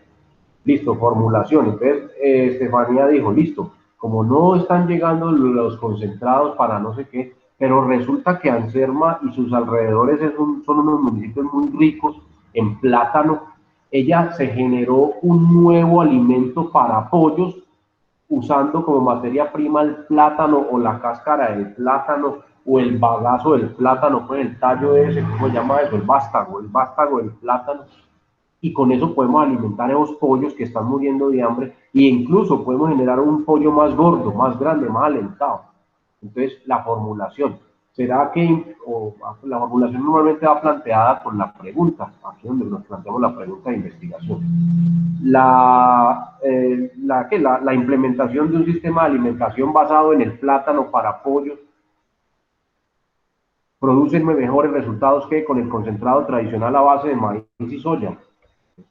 Listo, formulación. Entonces, Estefanía dijo, listo, como no están llegando los concentrados para no sé qué, pero resulta que Anserma y sus alrededores son unos municipios muy ricos en plátano, ella se generó un nuevo alimento para pollos usando como materia prima el plátano o la cáscara del plátano o el bagazo del plátano, pues el tallo ese, ¿cómo se llama eso? El vástago del plátano, y con eso podemos alimentar a esos pollos que están muriendo de hambre, e incluso podemos generar un pollo más gordo, más grande, más alentado. Entonces, la formulación. ¿Será que la formulación normalmente va planteada con la pregunta? Aquí donde nos planteamos la pregunta de investigación. La implementación de un sistema de alimentación basado en el plátano para pollos produce mejores resultados que con el concentrado tradicional a base de maíz y soya.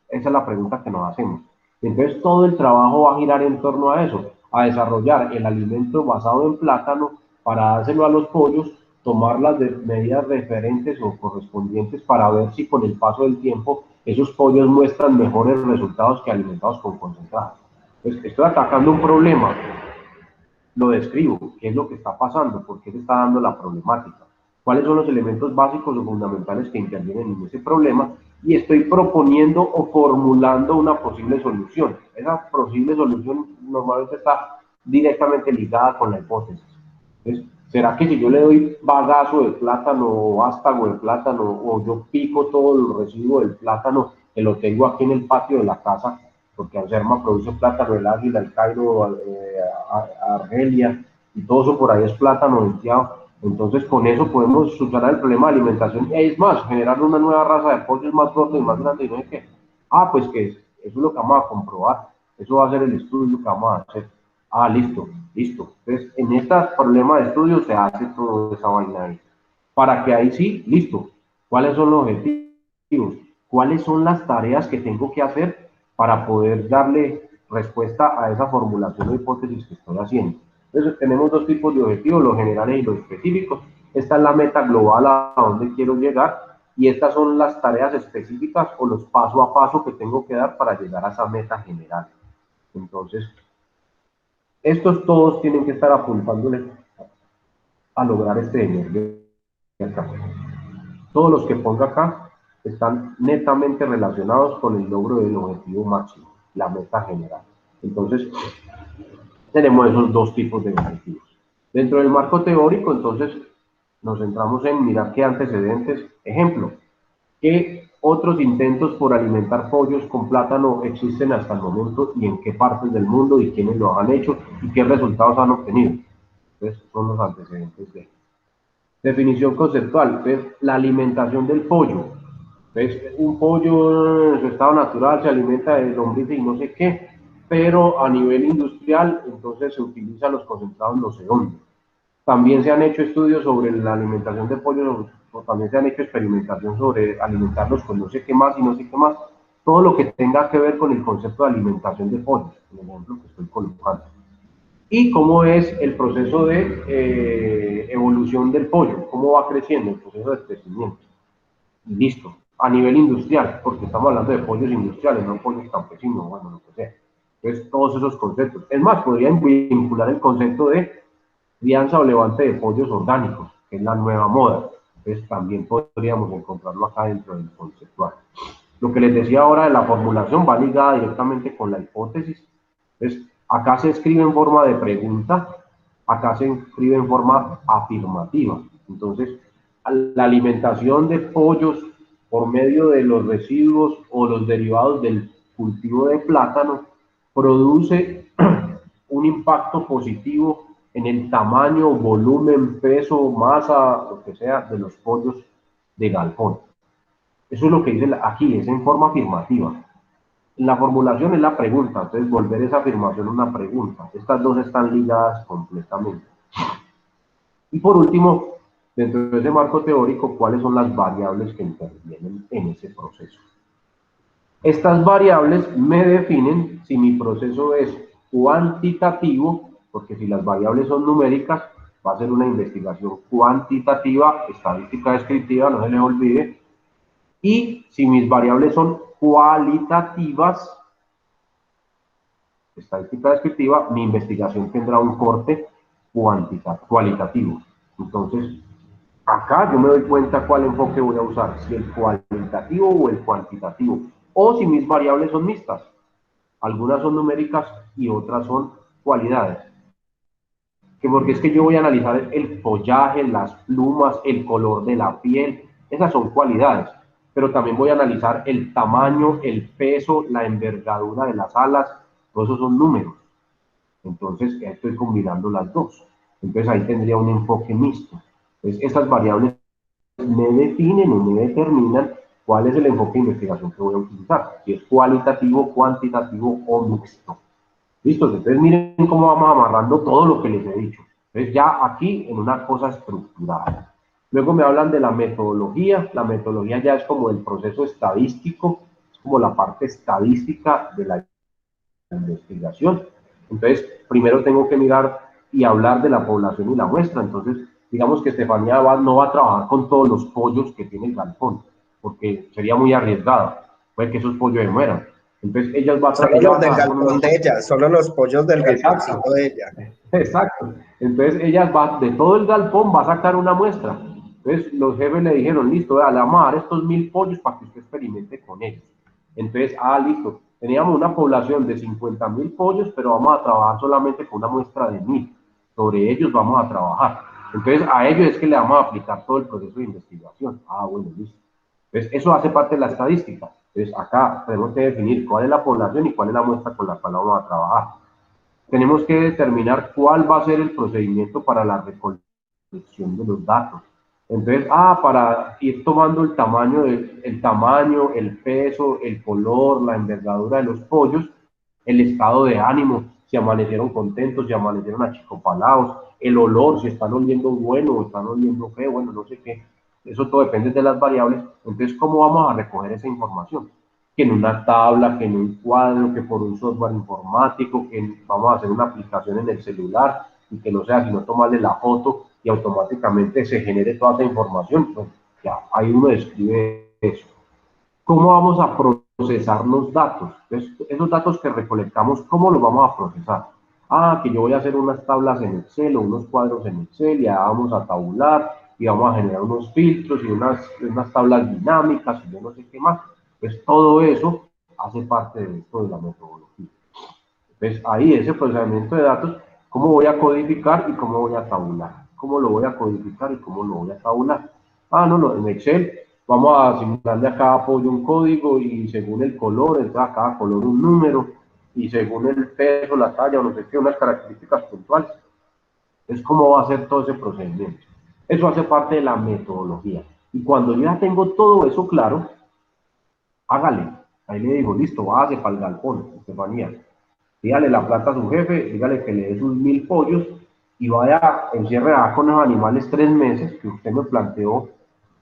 Esa es la pregunta que nos hacemos. Entonces todo el trabajo va a girar en torno a eso, a desarrollar el alimento basado en plátano para dárselo a los pollos, tomar las medidas referentes o correspondientes para ver si con el paso del tiempo esos pollos muestran mejores resultados que alimentados con concentrado. Entonces, estoy atacando un problema, lo describo, qué es lo que está pasando, por qué se está dando la problemática, cuáles son los elementos básicos o fundamentales que intervienen en ese problema, y estoy proponiendo o formulando una posible solución. Esa posible solución normalmente está directamente ligada con la hipótesis. Entonces, ¿será que si yo le doy bagazo de plátano o vástago de plátano, o yo pico todo el residuo del plátano que lo tengo aquí en el patio de la casa, porque Anserma produce plátano, el Águila, el Cairo, Argelia, y todo eso por ahí es plátano venteado? Entonces, con eso podemos solucionar el problema de alimentación, y es más, generar una nueva raza de pollos más gordos y más grandes, y no es que, pues que eso es lo que vamos a comprobar, eso va a ser el estudio que vamos a hacer. Listo, listo. Entonces, en este problema de estudio se hace toda esa vaina ahí. Para que ahí sí, listo. ¿Cuáles son los objetivos? ¿Cuáles son las tareas que tengo que hacer para poder darle respuesta a esa formulación de hipótesis que estoy haciendo? Entonces, tenemos dos tipos de objetivos, los generales y los específicos. Esta es la meta global a donde quiero llegar, y estas son las tareas específicas o los paso a paso que tengo que dar para llegar a esa meta general. Entonces, estos todos tienen que estar apuntándole a lograr este dinero de acá. Todos los que ponga acá están netamente relacionados con el logro del objetivo máximo, la meta general. Entonces, tenemos esos dos tipos de objetivos. Dentro del marco teórico, entonces, nos centramos en mirar qué antecedentes, ejemplo, qué otros intentos por alimentar pollos con plátano existen hasta el momento, y en qué partes del mundo, y quiénes lo han hecho, y qué resultados han obtenido. Entonces, son los antecedentes de definición conceptual. Entonces, la alimentación del pollo. Entonces, un pollo en su estado natural se alimenta de lombrices y no sé qué, pero a nivel industrial, entonces se utilizan los concentrados no sé dónde. También se han hecho estudios sobre la alimentación de pollos, o también se han hecho experimentación sobre alimentarlos con no sé qué más y no sé qué más. Todo lo que tenga que ver con el concepto de alimentación de pollos, el ejemplo que estoy colocando. Y cómo es el proceso de evolución del pollo, cómo va creciendo el proceso de crecimiento. Y listo, a nivel industrial, porque estamos hablando de pollos industriales, no pollos campesinos, bueno, lo que sea. Entonces, todos esos conceptos. Es más, podrían vincular el concepto de crianza o levante de pollos orgánicos, que es la nueva moda. Entonces, también podríamos encontrarlo acá dentro del conceptual. Lo que les decía ahora de la formulación va ligada directamente con la hipótesis. Entonces, acá se escribe en forma de pregunta, acá se escribe en forma afirmativa. Entonces, la alimentación de pollos por medio de los residuos o los derivados del cultivo de plátano produce un impacto positivo en el tamaño, volumen, peso, masa, lo que sea, de los pollos de galpón. Eso es lo que dice aquí, es en forma afirmativa. La formulación es la pregunta, entonces volver esa afirmación una pregunta. Estas dos están ligadas completamente. Y por último, dentro de ese marco teórico, ¿cuáles son las variables que intervienen en ese proceso? Estas variables me definen si mi proceso es cuantitativo, porque si las variables son numéricas, va a ser una investigación cuantitativa, estadística descriptiva, no se les olvide. Y si mis variables son cualitativas, estadística descriptiva, mi investigación tendrá un corte cualitativo. Entonces, acá yo me doy cuenta cuál enfoque voy a usar, si el cualitativo o el cuantitativo, o si mis variables son mixtas. Algunas son numéricas y otras son cualidades. que porque es que yo voy a analizar el follaje, las plumas, el color de la piel, esas son cualidades, pero también voy a analizar el tamaño, el peso, la envergadura de las alas, todos esos son números. Entonces, ya estoy combinando las dos. Entonces, ahí tendría un enfoque mixto. Entonces, estas variables me definen o me determinan cuál es el enfoque de investigación que voy a utilizar, si es cualitativo, cuantitativo o mixto. Listo, entonces miren cómo vamos amarrando todo lo que les he dicho. Entonces ya aquí en una cosa estructurada. Luego me hablan de la metodología ya es como el proceso estadístico, es como la parte estadística de la investigación. Entonces, primero tengo que mirar y hablar de la población y la muestra. Entonces, digamos que Estefanía no va a trabajar con todos los pollos que tiene el galpón, porque sería muy arriesgado. Puede que esos pollos se mueran. Entonces, Solo ella va los a del trabajar con galpón unos... de ella, solo los pollos del Exacto, galponcito de ella. exacto. Entonces, ella va, de todo el galpón va a sacar una muestra. Entonces, los jefes le dijeron, listo, vea, le vamos a dar estos 1000 pollos para que usted experimente con ellos. Entonces, listo, teníamos una población de 50.000 pollos, pero vamos a trabajar solamente con una muestra de 1000. Sobre ellos vamos a trabajar. Entonces, a ellos es que le vamos a aplicar todo el proceso de investigación. Bueno, listo. Entonces, eso hace parte de la estadística. Entonces, acá tenemos que definir cuál es la población y cuál es la muestra con la cual vamos a trabajar. Tenemos que determinar cuál va a ser el procedimiento para la recolección de los datos. Entonces, para ir tomando el tamaño, el peso, el color, la envergadura de los pollos, el estado de ánimo, si amanecieron contentos, si amanecieron achicopalados, el olor, si están oliendo bueno o están oliendo feo, bueno, no sé qué. Eso todo depende de las variables. Entonces, ¿cómo vamos a recoger esa información? Que en una tabla, que en un cuadro, que por un software informático, que vamos a hacer una aplicación en el celular y que no sea sino tomarle la foto y automáticamente se genere toda esa información. Pues ya ahí uno describe eso. ¿Cómo vamos a procesar los datos? Entonces, esos datos que recolectamos, ¿cómo los vamos a procesar? Que yo voy a hacer unas tablas en Excel o unos cuadros en Excel y ya vamos a tabular y vamos a generar unos filtros y unas tablas dinámicas y yo no sé qué más. Pues todo eso hace parte de esto de la metodología. Entonces, ahí ese procesamiento de datos, ¿cómo voy a codificar y cómo voy a tabular? ¿Cómo lo voy a codificar y cómo lo voy a tabular? No, en Excel vamos a asignarle a cada pollo un código y según el color, entonces a cada color un número y según el peso, la talla o no sé qué, unas características puntuales. Es cómo va a ser todo ese procedimiento. Eso hace parte de la metodología. Y cuando yo ya tengo todo eso claro, hágale. Ahí le digo, listo, váyase para el galpón, Estefanía. Dígale la plata a su jefe, dígale que le dé sus 1000 pollos y vaya, encierre con los animales 3 meses, que usted me planteó.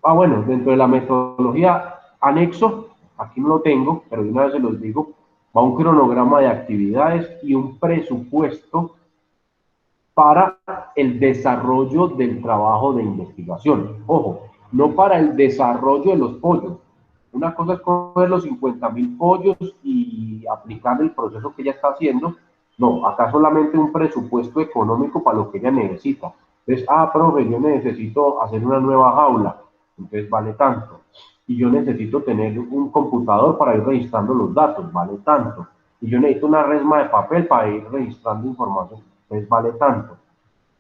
Bueno, dentro de la metodología anexo, aquí no lo tengo, pero de una vez se los digo, va un cronograma de actividades y un presupuesto para el desarrollo del trabajo de investigación. Ojo, no para el desarrollo de los pollos. Una cosa es coger los 50.000 pollos y aplicar el proceso que ella está haciendo. No, acá solamente un presupuesto económico para lo que ella necesita. Entonces, profe, yo necesito hacer una nueva jaula. Entonces vale tanto. Y yo necesito tener un computador para ir registrando los datos. Vale tanto. Y yo necesito una resma de papel para ir registrando información. Entonces vale tanto.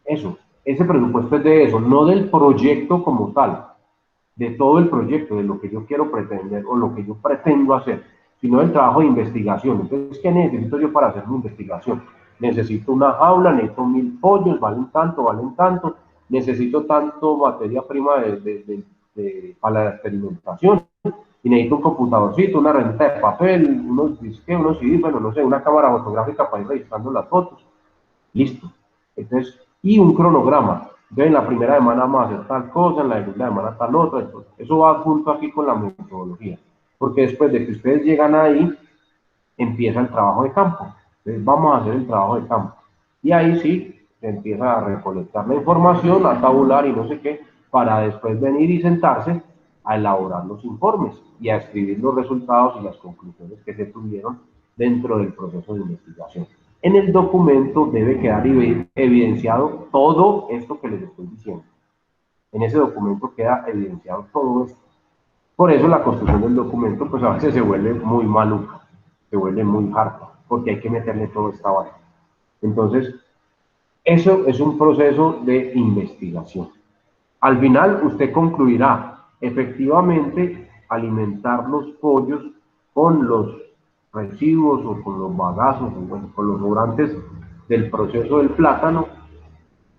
Eso, ese presupuesto es de eso, no del proyecto como tal, de todo el proyecto, de lo que yo quiero pretender o lo que yo pretendo hacer, sino del trabajo de investigación. Entonces, ¿qué necesito yo para hacer mi investigación? Necesito una jaula, necesito 1000 pollos, valen tanto, necesito tanto materia prima para la experimentación, y necesito un computadorcito, una renta de papel, unos disques, unos CD, bueno, no sé, una cámara fotográfica para ir registrando las fotos. Listo. Entonces, y un cronograma. Entonces, en la primera semana vamos a hacer tal cosa, en la segunda semana tal otra. Entonces, eso va junto aquí con la metodología. Porque después de que ustedes llegan ahí, empieza el trabajo de campo. Entonces, vamos a hacer el trabajo de campo. Y ahí sí, se empieza a recolectar la información, a tabular y no sé qué, para después venir y sentarse a elaborar los informes y a escribir los resultados y las conclusiones que se tuvieron dentro del proceso de investigación. En el documento debe quedar evidenciado todo esto que les estoy diciendo. En ese documento queda evidenciado todo esto. Por eso la construcción del documento, pues a veces se vuelve muy maluca, se vuelve muy harta, porque hay que meterle todo esta vaina. Entonces, Eso es un proceso de investigación. Al final usted concluirá, efectivamente, alimentar los pollos con los residuos o con los bagazos, o bueno, con los sobrantes del proceso del plátano,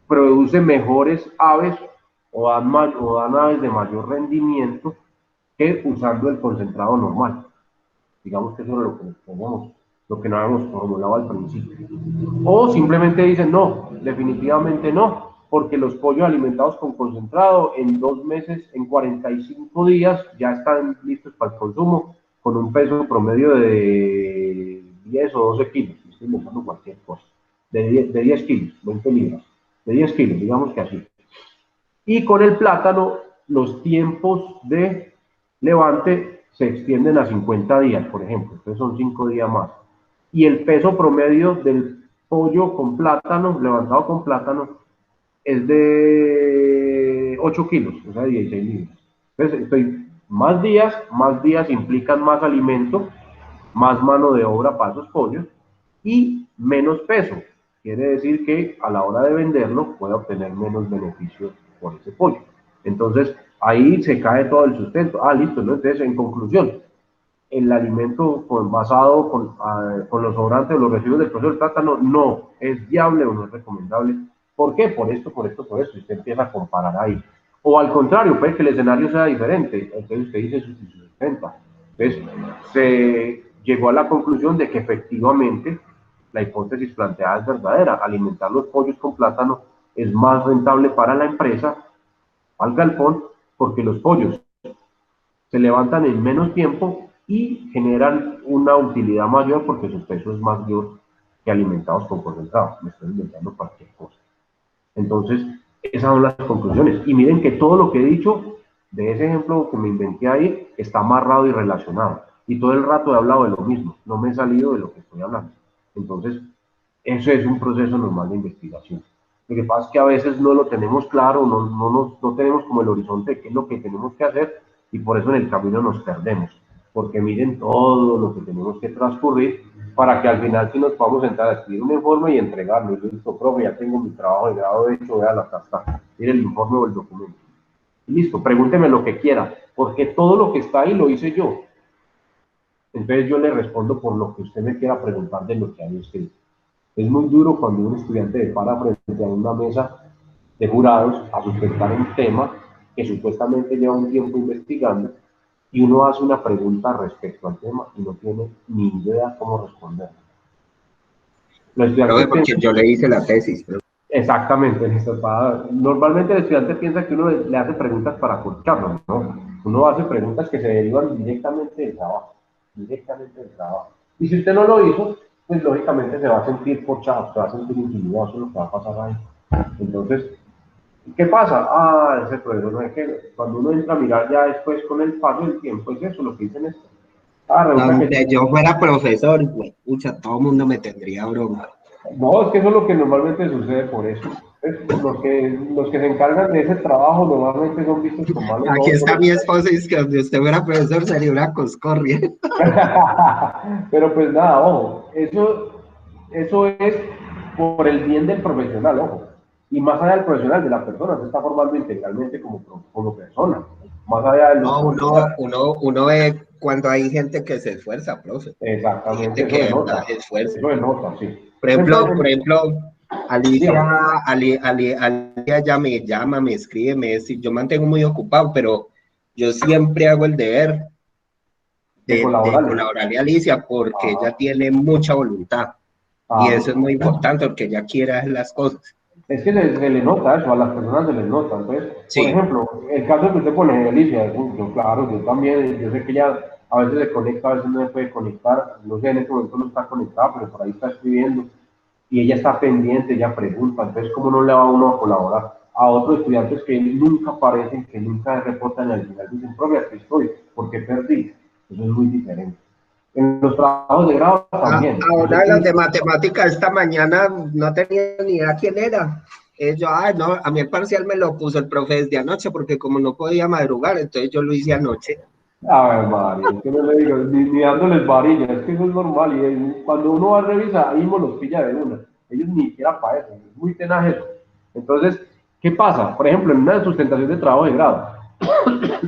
produce mejores aves o dan aves de mayor rendimiento que usando el concentrado normal. Digamos que eso es lo que no habíamos formulado al principio. O simplemente dicen, no, definitivamente no, porque los pollos alimentados con concentrado en 2 meses, en 45 días, ya están listos para el consumo, con un peso promedio de 10 o 12 kilos, estoy inventando cualquier cosa, de 10 kilos, 20 libras, de 10 kilos, digamos que así. Y con el plátano, los tiempos de levante se extienden a 50 días, por ejemplo, entonces son 5 días más. Y el peso promedio del pollo con plátano, levantado con plátano, es de 8 kilos, o sea, 16 libras. Entonces, más días implican más alimento, más mano de obra para esos pollos y menos peso. Quiere decir que a la hora de venderlo puede obtener menos beneficios por ese pollo. Entonces, ahí se cae todo el sustento. Ah, listo, ¿no? Entonces, en conclusión, el alimento basado con los sobrantes o los residuos del proceso del plátano no es viable o no es recomendable. ¿Por qué? Por esto, por esto, por esto. Y usted empieza a comparar ahí. O al contrario, puede que el escenario sea diferente. Entonces usted dice su sustenta. Entonces se llegó a la conclusión de que efectivamente la hipótesis planteada es verdadera. Alimentar los pollos con plátano es más rentable para la empresa, al galpón, porque los pollos se levantan en menos tiempo y generan una utilidad mayor porque su peso es mayor que alimentados con concentrado. Me estoy inventando cualquier cosa. Entonces, esas son las conclusiones. Y miren que todo lo que he dicho de ese ejemplo que me inventé ahí está amarrado y relacionado. Y todo el rato he hablado de lo mismo. No me he salido de lo que estoy hablando. Entonces, eso es un proceso normal de investigación. Lo que pasa es que a veces no lo tenemos claro, no tenemos como el horizonte de qué es lo que tenemos que hacer y por eso en el camino nos perdemos. Porque miren todo lo que tenemos que transcurrir para que al final sí nos podamos sentar a escribir un informe y entregarlo. Y listo, profe, ya tengo mi trabajo de grado hecho, vea la carta, mire el informe o el documento. Y listo, pregúnteme lo que quiera, porque todo lo que está ahí lo hice yo. Entonces yo le respondo por lo que usted me quiera preguntar de lo que hay escrito. Es muy duro cuando un estudiante de para frente a una mesa de jurados a sustentar un tema que supuestamente lleva un tiempo investigando y uno hace una pregunta respecto al tema y no tiene ni idea cómo responder. Los estudiantes porque yo le hice la tesis. Pero... Exactamente, normalmente el estudiante piensa que uno le hace preguntas para corcharlo, ¿no? Uno hace preguntas que se derivan directamente del trabajo, directamente del trabajo. Y si usted no lo hizo, pues lógicamente se va a sentir pochado, se va a sentir intimidado, eso es lo que va a pasar ahí. Entonces, ¿qué pasa? Ah, ese profesor no es que cuando uno entra a mirar ya después con el paso del tiempo, es eso lo que dicen esto. Ah, donde yo fuera profesor, güey, pucha, todo el mundo me tendría broma. No, es que eso es lo que normalmente sucede por eso. Los que se encargan de ese trabajo normalmente son vistos con malos ojos. Aquí está mi esposa y es que donde usted fuera profesor sería una coscorria. Pero pues nada, ojo, eso es por el bien del profesional, ojo. Y más allá del profesional, de la persona, se está formando integralmente como persona. Más allá de No, uno ve cuando hay gente que se esfuerza, profe. Exactamente, Gente que de verdad se esfuerza. Eso denota, sí. Por ejemplo, Alicia ya me llama, me escribe, me dice, yo mantengo muy ocupado, pero yo siempre hago el deber de colaborarle a Alicia porque ella tiene mucha voluntad. Y eso es muy importante porque ella quiere hacer las cosas. Es que se le nota eso, a las personas se les nota. Entonces, sí. Por ejemplo, el caso que usted pone, Alicia, yo claro, yo también, yo sé que ella a veces se conecta, a veces no se puede conectar, no sé, en este momento no está conectada, pero por ahí está escribiendo, y ella está pendiente, ella pregunta, entonces, ¿cómo no le va uno a colaborar? A otros estudiantes que nunca aparecen, que nunca reportan al final, dicen, profe, aquí estoy, porque perdí. Eso es muy diferente. En los trabajos de grado también. Ahora los de matemáticas esta mañana no tenía ni idea quién era. Yo, no, a mí el parcial me lo puso el profe desde anoche porque como no podía madrugar, entonces yo lo hice anoche. A ver, María, es que no le digo, ni dándoles varilla, es que eso es normal. Y cuando uno va a revisar, ahí mismo los pilla de una. ellos ni siquiera para eso, es muy tenaz eso. Entonces, ¿qué pasa? Por ejemplo, en una sustentación de trabajo de grado,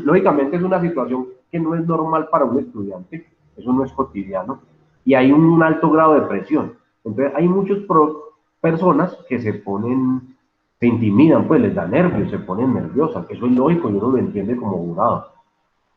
lógicamente es una situación que no es normal para un estudiante, eso no es cotidiano, y hay un alto grado de presión. Entonces, hay muchas personas que se intimidan, pues les da nervios, se ponen nerviosas, eso es lógico y uno lo entiende como jurado.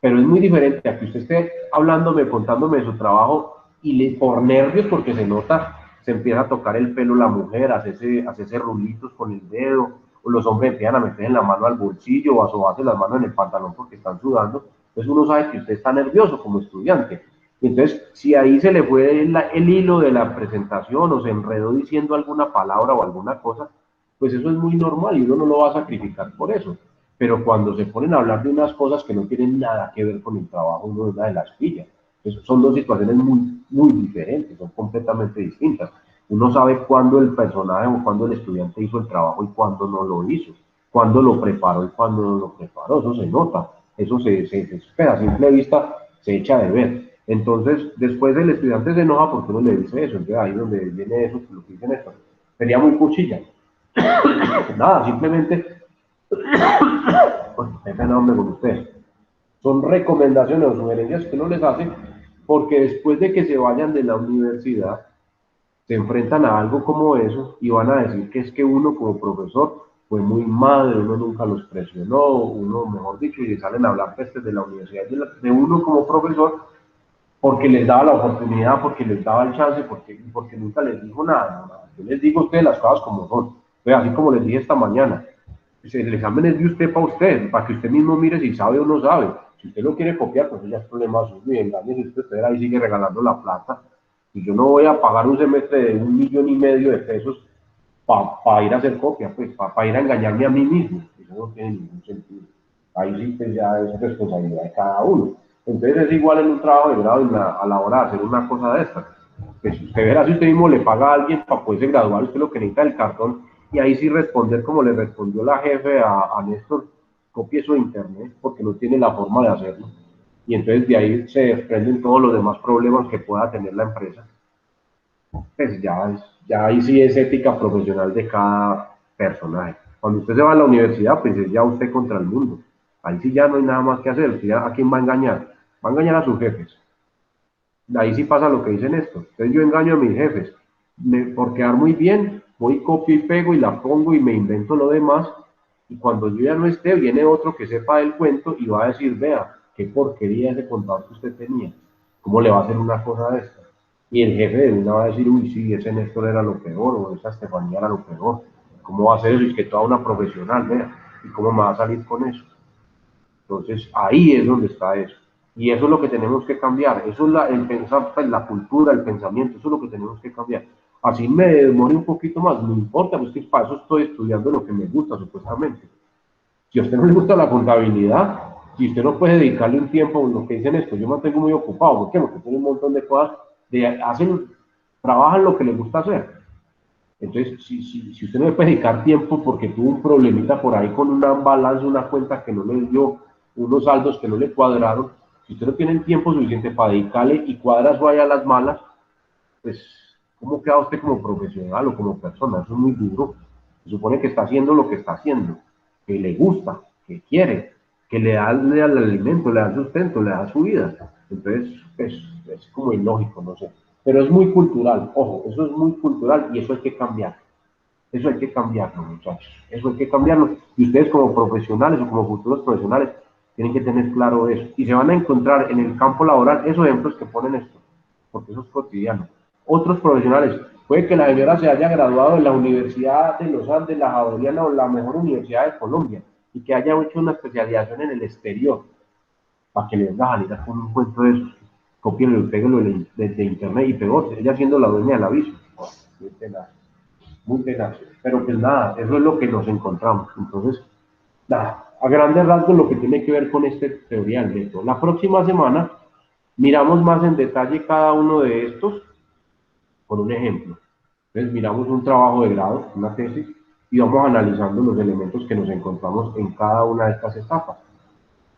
Pero es muy diferente a que usted esté hablándome, contándome de su trabajo y por nervios, porque se nota, se empieza a tocar el pelo la mujer, hace rulitos con el dedo, o los hombres empiezan a meter en la mano al bolsillo o a sobarse las manos en el pantalón porque están sudando. Entonces uno sabe que usted está nervioso como estudiante. Entonces, si ahí se le fue el hilo de la presentación o se enredó diciendo alguna palabra o alguna cosa, pues eso es muy normal y uno no lo va a sacrificar por eso. Pero cuando se ponen a hablar de unas cosas que no tienen nada que ver con el trabajo, uno de una de las pillas. Entonces, son dos situaciones muy diferentes, son completamente distintas. Uno sabe cuándo el personaje o cuándo el estudiante hizo el trabajo y cuándo no lo hizo, cuándo lo preparó y cuándo no lo preparó, eso se nota, eso se espera, a simple vista se echa de ver. Entonces, después el estudiante se enoja porque uno le dice eso, entonces ahí es donde viene eso, lo que dicen esto. Sería muy cuchilla. Nada, simplemente ese nombre con usted. Son recomendaciones o sugerencias que uno les hace porque después de que se vayan de la universidad, se enfrentan a algo como eso y van a decir que es que uno como profesor fue muy madre, uno nunca los presionó, uno, mejor dicho, y salen a hablar pestes de la universidad de uno como profesor porque les daba la oportunidad, porque les daba el chance, porque nunca les dijo nada, nada. Yo les digo a ustedes las cosas como son. Pues así como les dije esta mañana, pues el examen es de usted para que usted mismo mire si sabe o no sabe. Si usted lo quiere copiar, pues ya es problema suyo y engañe usted ahí sigue regalando la plata. Y yo no voy a pagar un semestre de 1,5 millones de pesos para ir a hacer copia, pues para ir a engañarme a mí mismo. Eso no tiene ningún sentido. Ahí sí pues ya es responsabilidad de cada uno. Entonces es igual en un trabajo de grado a la hora de hacer una cosa de esta. Que si usted verá si usted mismo le paga a alguien para poderse graduar, usted lo que necesita el cartón y ahí sí responder como le respondió la jefe a Néstor, copie eso de internet porque no tiene la forma de hacerlo. Y entonces de ahí se desprenden todos los demás problemas que pueda tener la empresa. Pues ya ahí sí es ética profesional de cada personaje. Cuando usted se va a la universidad, pues es ya usted contra el mundo. Ahí sí ya no hay nada más que hacer. ¿A quién va a engañar? Va a engañar a sus jefes. Ahí sí pasa lo que dicen esto. Entonces yo engaño a mis jefes. Por quedar muy bien, voy, copio y pego y la pongo y me invento lo demás. Y cuando yo ya no esté, viene otro que sepa del cuento y va a decir, vea, qué porquería ese contador que usted tenía. ¿Cómo le va a hacer una cosa de esta? Y el jefe de una va a decir, uy, sí, ese Néstor era lo peor, o esa Estefanía era lo peor. ¿Cómo va a ser eso? Y que toda una profesional, vea. ¿Y cómo me va a salir con eso? Entonces, ahí es donde está eso. Y eso es lo que tenemos que cambiar. Eso es el pensar, pues, la cultura, el pensamiento, eso es lo que tenemos que cambiar. Así me demore un poquito más, no importa, pues que para eso estoy estudiando lo que me gusta, supuestamente. Si a usted no le gusta la contabilidad, si usted no puede dedicarle un tiempo, lo que dicen esto, yo me mantengo muy ocupado. ¿Por qué? Porque tiene un montón de cosas, trabajan lo que les gusta hacer. Entonces, si usted no le puede dedicar tiempo porque tuvo un problemita por ahí con una balance, una cuenta que no le dio, unos saldos que no le cuadraron, si usted no tiene el tiempo suficiente para dedicarle y cuadra eso allá a las malas, pues, ¿cómo queda usted como profesional o como persona? Eso es muy duro. Se supone que está haciendo lo que está haciendo, que le gusta, que quiere, que le da el alimento, le da el sustento, le da su vida. Entonces, pues, es como ilógico, no sé. Pero es muy cultural, ojo, eso es muy cultural y eso hay que cambiar. Eso hay que cambiarlo, muchachos. Eso hay que cambiarlo. Y ustedes como profesionales o como futuros profesionales tienen que tener claro eso. Y se van a encontrar en el campo laboral esos ejemplos que ponen esto, porque eso es cotidiano. Otros profesionales, puede que la señora se haya graduado en la Universidad de los Andes, la Javeriana o la mejor universidad de Colombia y que haya hecho una especialización en el exterior, para que le venga a salir con un cuento de esos. Copienlo y péguenlo de internet y peor, ella siendo la dueña del aviso. Muy tenaz. Pero pues nada, eso es lo que nos encontramos. Entonces, nada, a grandes rasgos lo que tiene que ver con esta teoría del método. La próxima semana miramos más en detalle cada uno de estos por un ejemplo. Entonces miramos un trabajo de grado, una tesis, y vamos analizando los elementos que nos encontramos en cada una de estas etapas.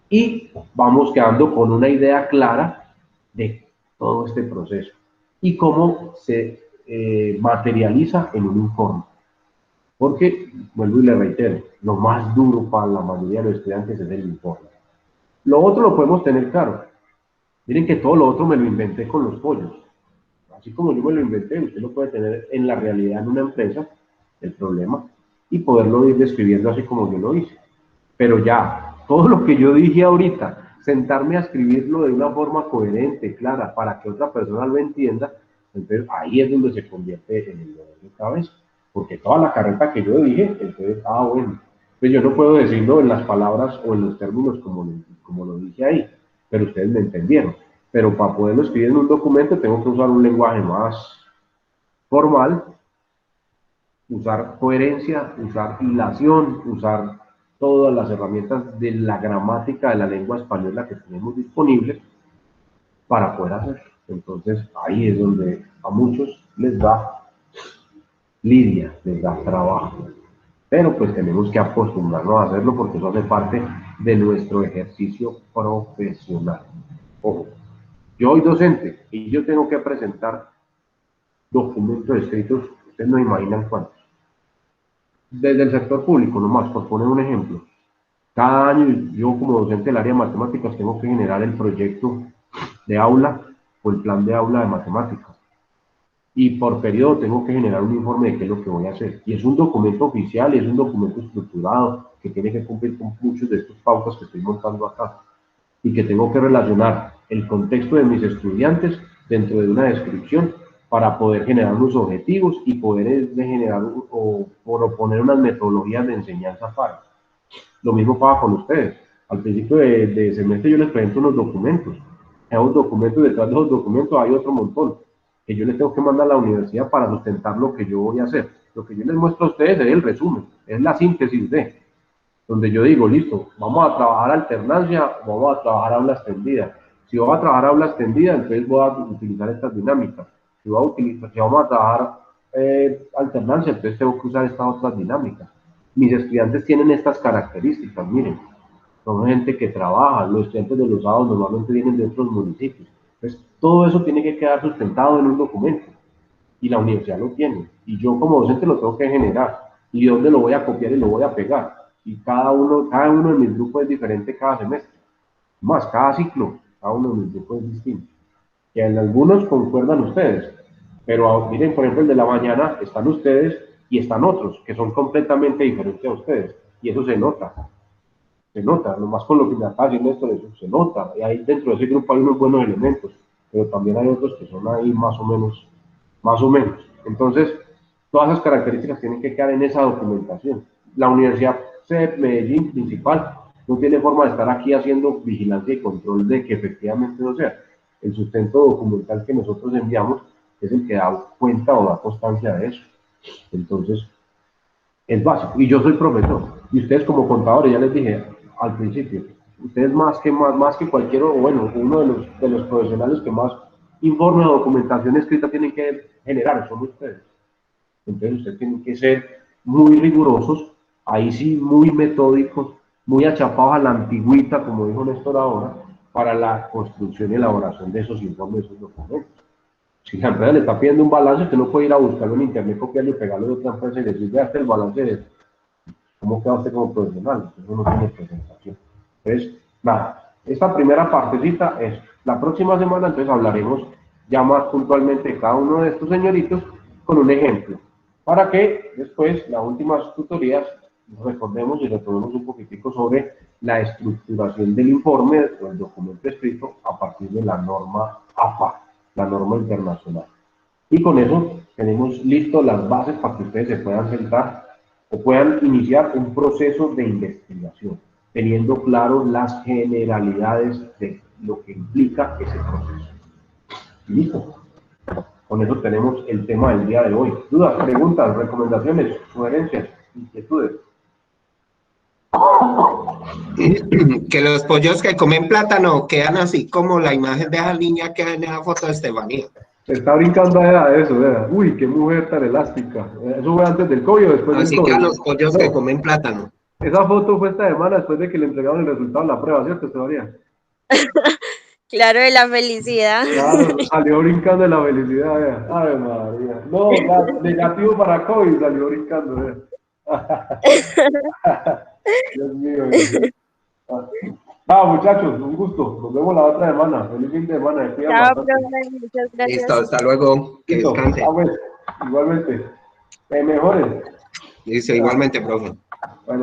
Y vamos quedando con una idea clara de todo este proceso y cómo se materializa en un informe. Porque, vuelvo y le reitero, lo más duro para la mayoría de los estudiantes es el informe. Lo otro lo podemos tener claro. Miren que todo lo otro me lo inventé con los pollos. Así como yo me lo inventé, usted lo puede tener en la realidad en una empresa, el problema, y poderlo ir describiendo así como yo lo hice. Pero ya, todo lo que yo dije ahorita, sentarme a escribirlo de una forma coherente, clara, para que otra persona lo entienda, entonces ahí es donde se convierte en el dolor de cabeza. Porque toda la carreta que yo dije, entonces, bueno, pues yo no puedo decirlo en las palabras o en los términos como lo dije ahí, pero ustedes me entendieron. Pero para poderlo escribir en un documento tengo que usar un lenguaje más formal, usar coherencia, usar hilación, usar todas las herramientas de la gramática de la lengua española que tenemos disponibles para poder hacerlo. Entonces ahí es donde a muchos les da lidia, les da trabajo. Pero pues tenemos que acostumbrarnos a hacerlo porque eso hace parte de nuestro ejercicio profesional. Ojo, yo soy docente y yo tengo que presentar documentos escritos, ustedes no imaginan cuántos. Desde el sector público nomás, por poner un ejemplo. Cada año yo como docente del área de matemáticas tengo que generar el proyecto de aula o el plan de aula de matemáticas. Y por periodo tengo que generar un informe de qué es lo que voy a hacer. Y es un documento oficial y es un documento estructurado que tiene que cumplir con muchos de estos pautas que estoy montando acá. Y que tengo que relacionar el contexto de mis estudiantes dentro de una descripción para poder generar unos objetivos y poder generar o proponer unas metodologías de enseñanza para. Lo mismo pasa con ustedes. Al principio de semestre yo les presento unos documentos. En esos documentos, detrás de esos documentos hay otro montón que yo les tengo que mandar a la universidad para sustentar lo que yo voy a hacer. Lo que yo les muestro a ustedes es el resumen, es la síntesis de, donde yo digo, listo, vamos a trabajar alternancia, vamos a trabajar aula extendida. Si vamos a trabajar aula extendida, entonces voy a utilizar estas dinámicas. Si vamos a trabajar alternancia, entonces tengo que usar estas otras dinámicas. Mis estudiantes tienen estas características, miren, son gente que trabaja, los estudiantes de los sábados normalmente vienen de otros municipios. Entonces, todo eso tiene que quedar sustentado en un documento y la universidad lo tiene. Y yo como docente lo tengo que generar. ¿Y dónde lo voy a copiar y lo voy a pegar? Y cada uno de mis grupos es diferente cada semestre. Más, cada ciclo, cada uno de mis grupos es distinto. Que en algunos concuerdan ustedes, pero miren, por ejemplo, el de la mañana están ustedes y están otros que son completamente diferentes a ustedes. Y eso se nota, nomás con lo que me acaba de decir Néstor, eso se nota. Y ahí dentro de ese grupo hay unos buenos elementos, pero también hay otros que son ahí más o menos. Entonces, todas esas características tienen que quedar en esa documentación. La Universidad de Medellín principal no tiene forma de estar aquí haciendo vigilancia y control de que efectivamente no sea. El sustento documental que nosotros enviamos es el que da cuenta o da constancia de eso. Entonces, es básico. Y yo soy profesor. Y ustedes como contadores, ya les dije al principio, ustedes más que cualquier, bueno, uno de los profesionales que más informe o documentación escrita tienen que generar, son ustedes. Entonces ustedes tienen que ser muy rigurosos, ahí sí muy metódicos, muy achapados a la antigüita, como dijo Néstor ahora, para la construcción y elaboración de esos informes, de esos documentos. Si la empresa le está pidiendo un balance, usted no puede ir a buscarlo en internet, copiarlo y pegarlo de otra empresa y decir, vea, este el balance de cómo queda usted como profesional. Eso no tiene presentación. Entonces, nada, esta primera partecita es la próxima semana, entonces hablaremos ya más puntualmente de cada uno de estos señoritos con un ejemplo, para que después, las últimas tutorías, recordemos y retomemos un poquitico sobre la estructuración del informe o el documento escrito a partir de la norma APA, la norma internacional. Y con eso tenemos listo las bases para que ustedes se puedan sentar o puedan iniciar un proceso de investigación, teniendo claro las generalidades de lo que implica ese proceso. ¿Listo? Con eso tenemos el tema del día de hoy. ¿Dudas, preguntas, recomendaciones, sugerencias, inquietudes? Que los pollos que comen plátano quedan así como la imagen de esa niña que en esa foto de Estefanía. Se está brincando de eso, ¿verdad? Uy, qué mujer tan elástica. ¿Eso fue antes del COVID o después así del COVID? Así que a los pollos que comen plátano. Esa foto fue esta semana después de que le entregaron el resultado de la prueba, ¿cierto, Estefanía? Claro, de la felicidad. Claro, salió brincando de la felicidad, vea. Ave María. No, negativo para COVID, salió brincando, vea. Dios mío, Dios mío. Muchachos, un gusto. Nos vemos la otra semana. Feliz fin de semana. Se cuidan Chao, bastante. profe, muchas Listo, gracias. hasta luego, que Listo. descanse. Pues, igualmente. Mejores. Listo, igualmente, profe. Bueno.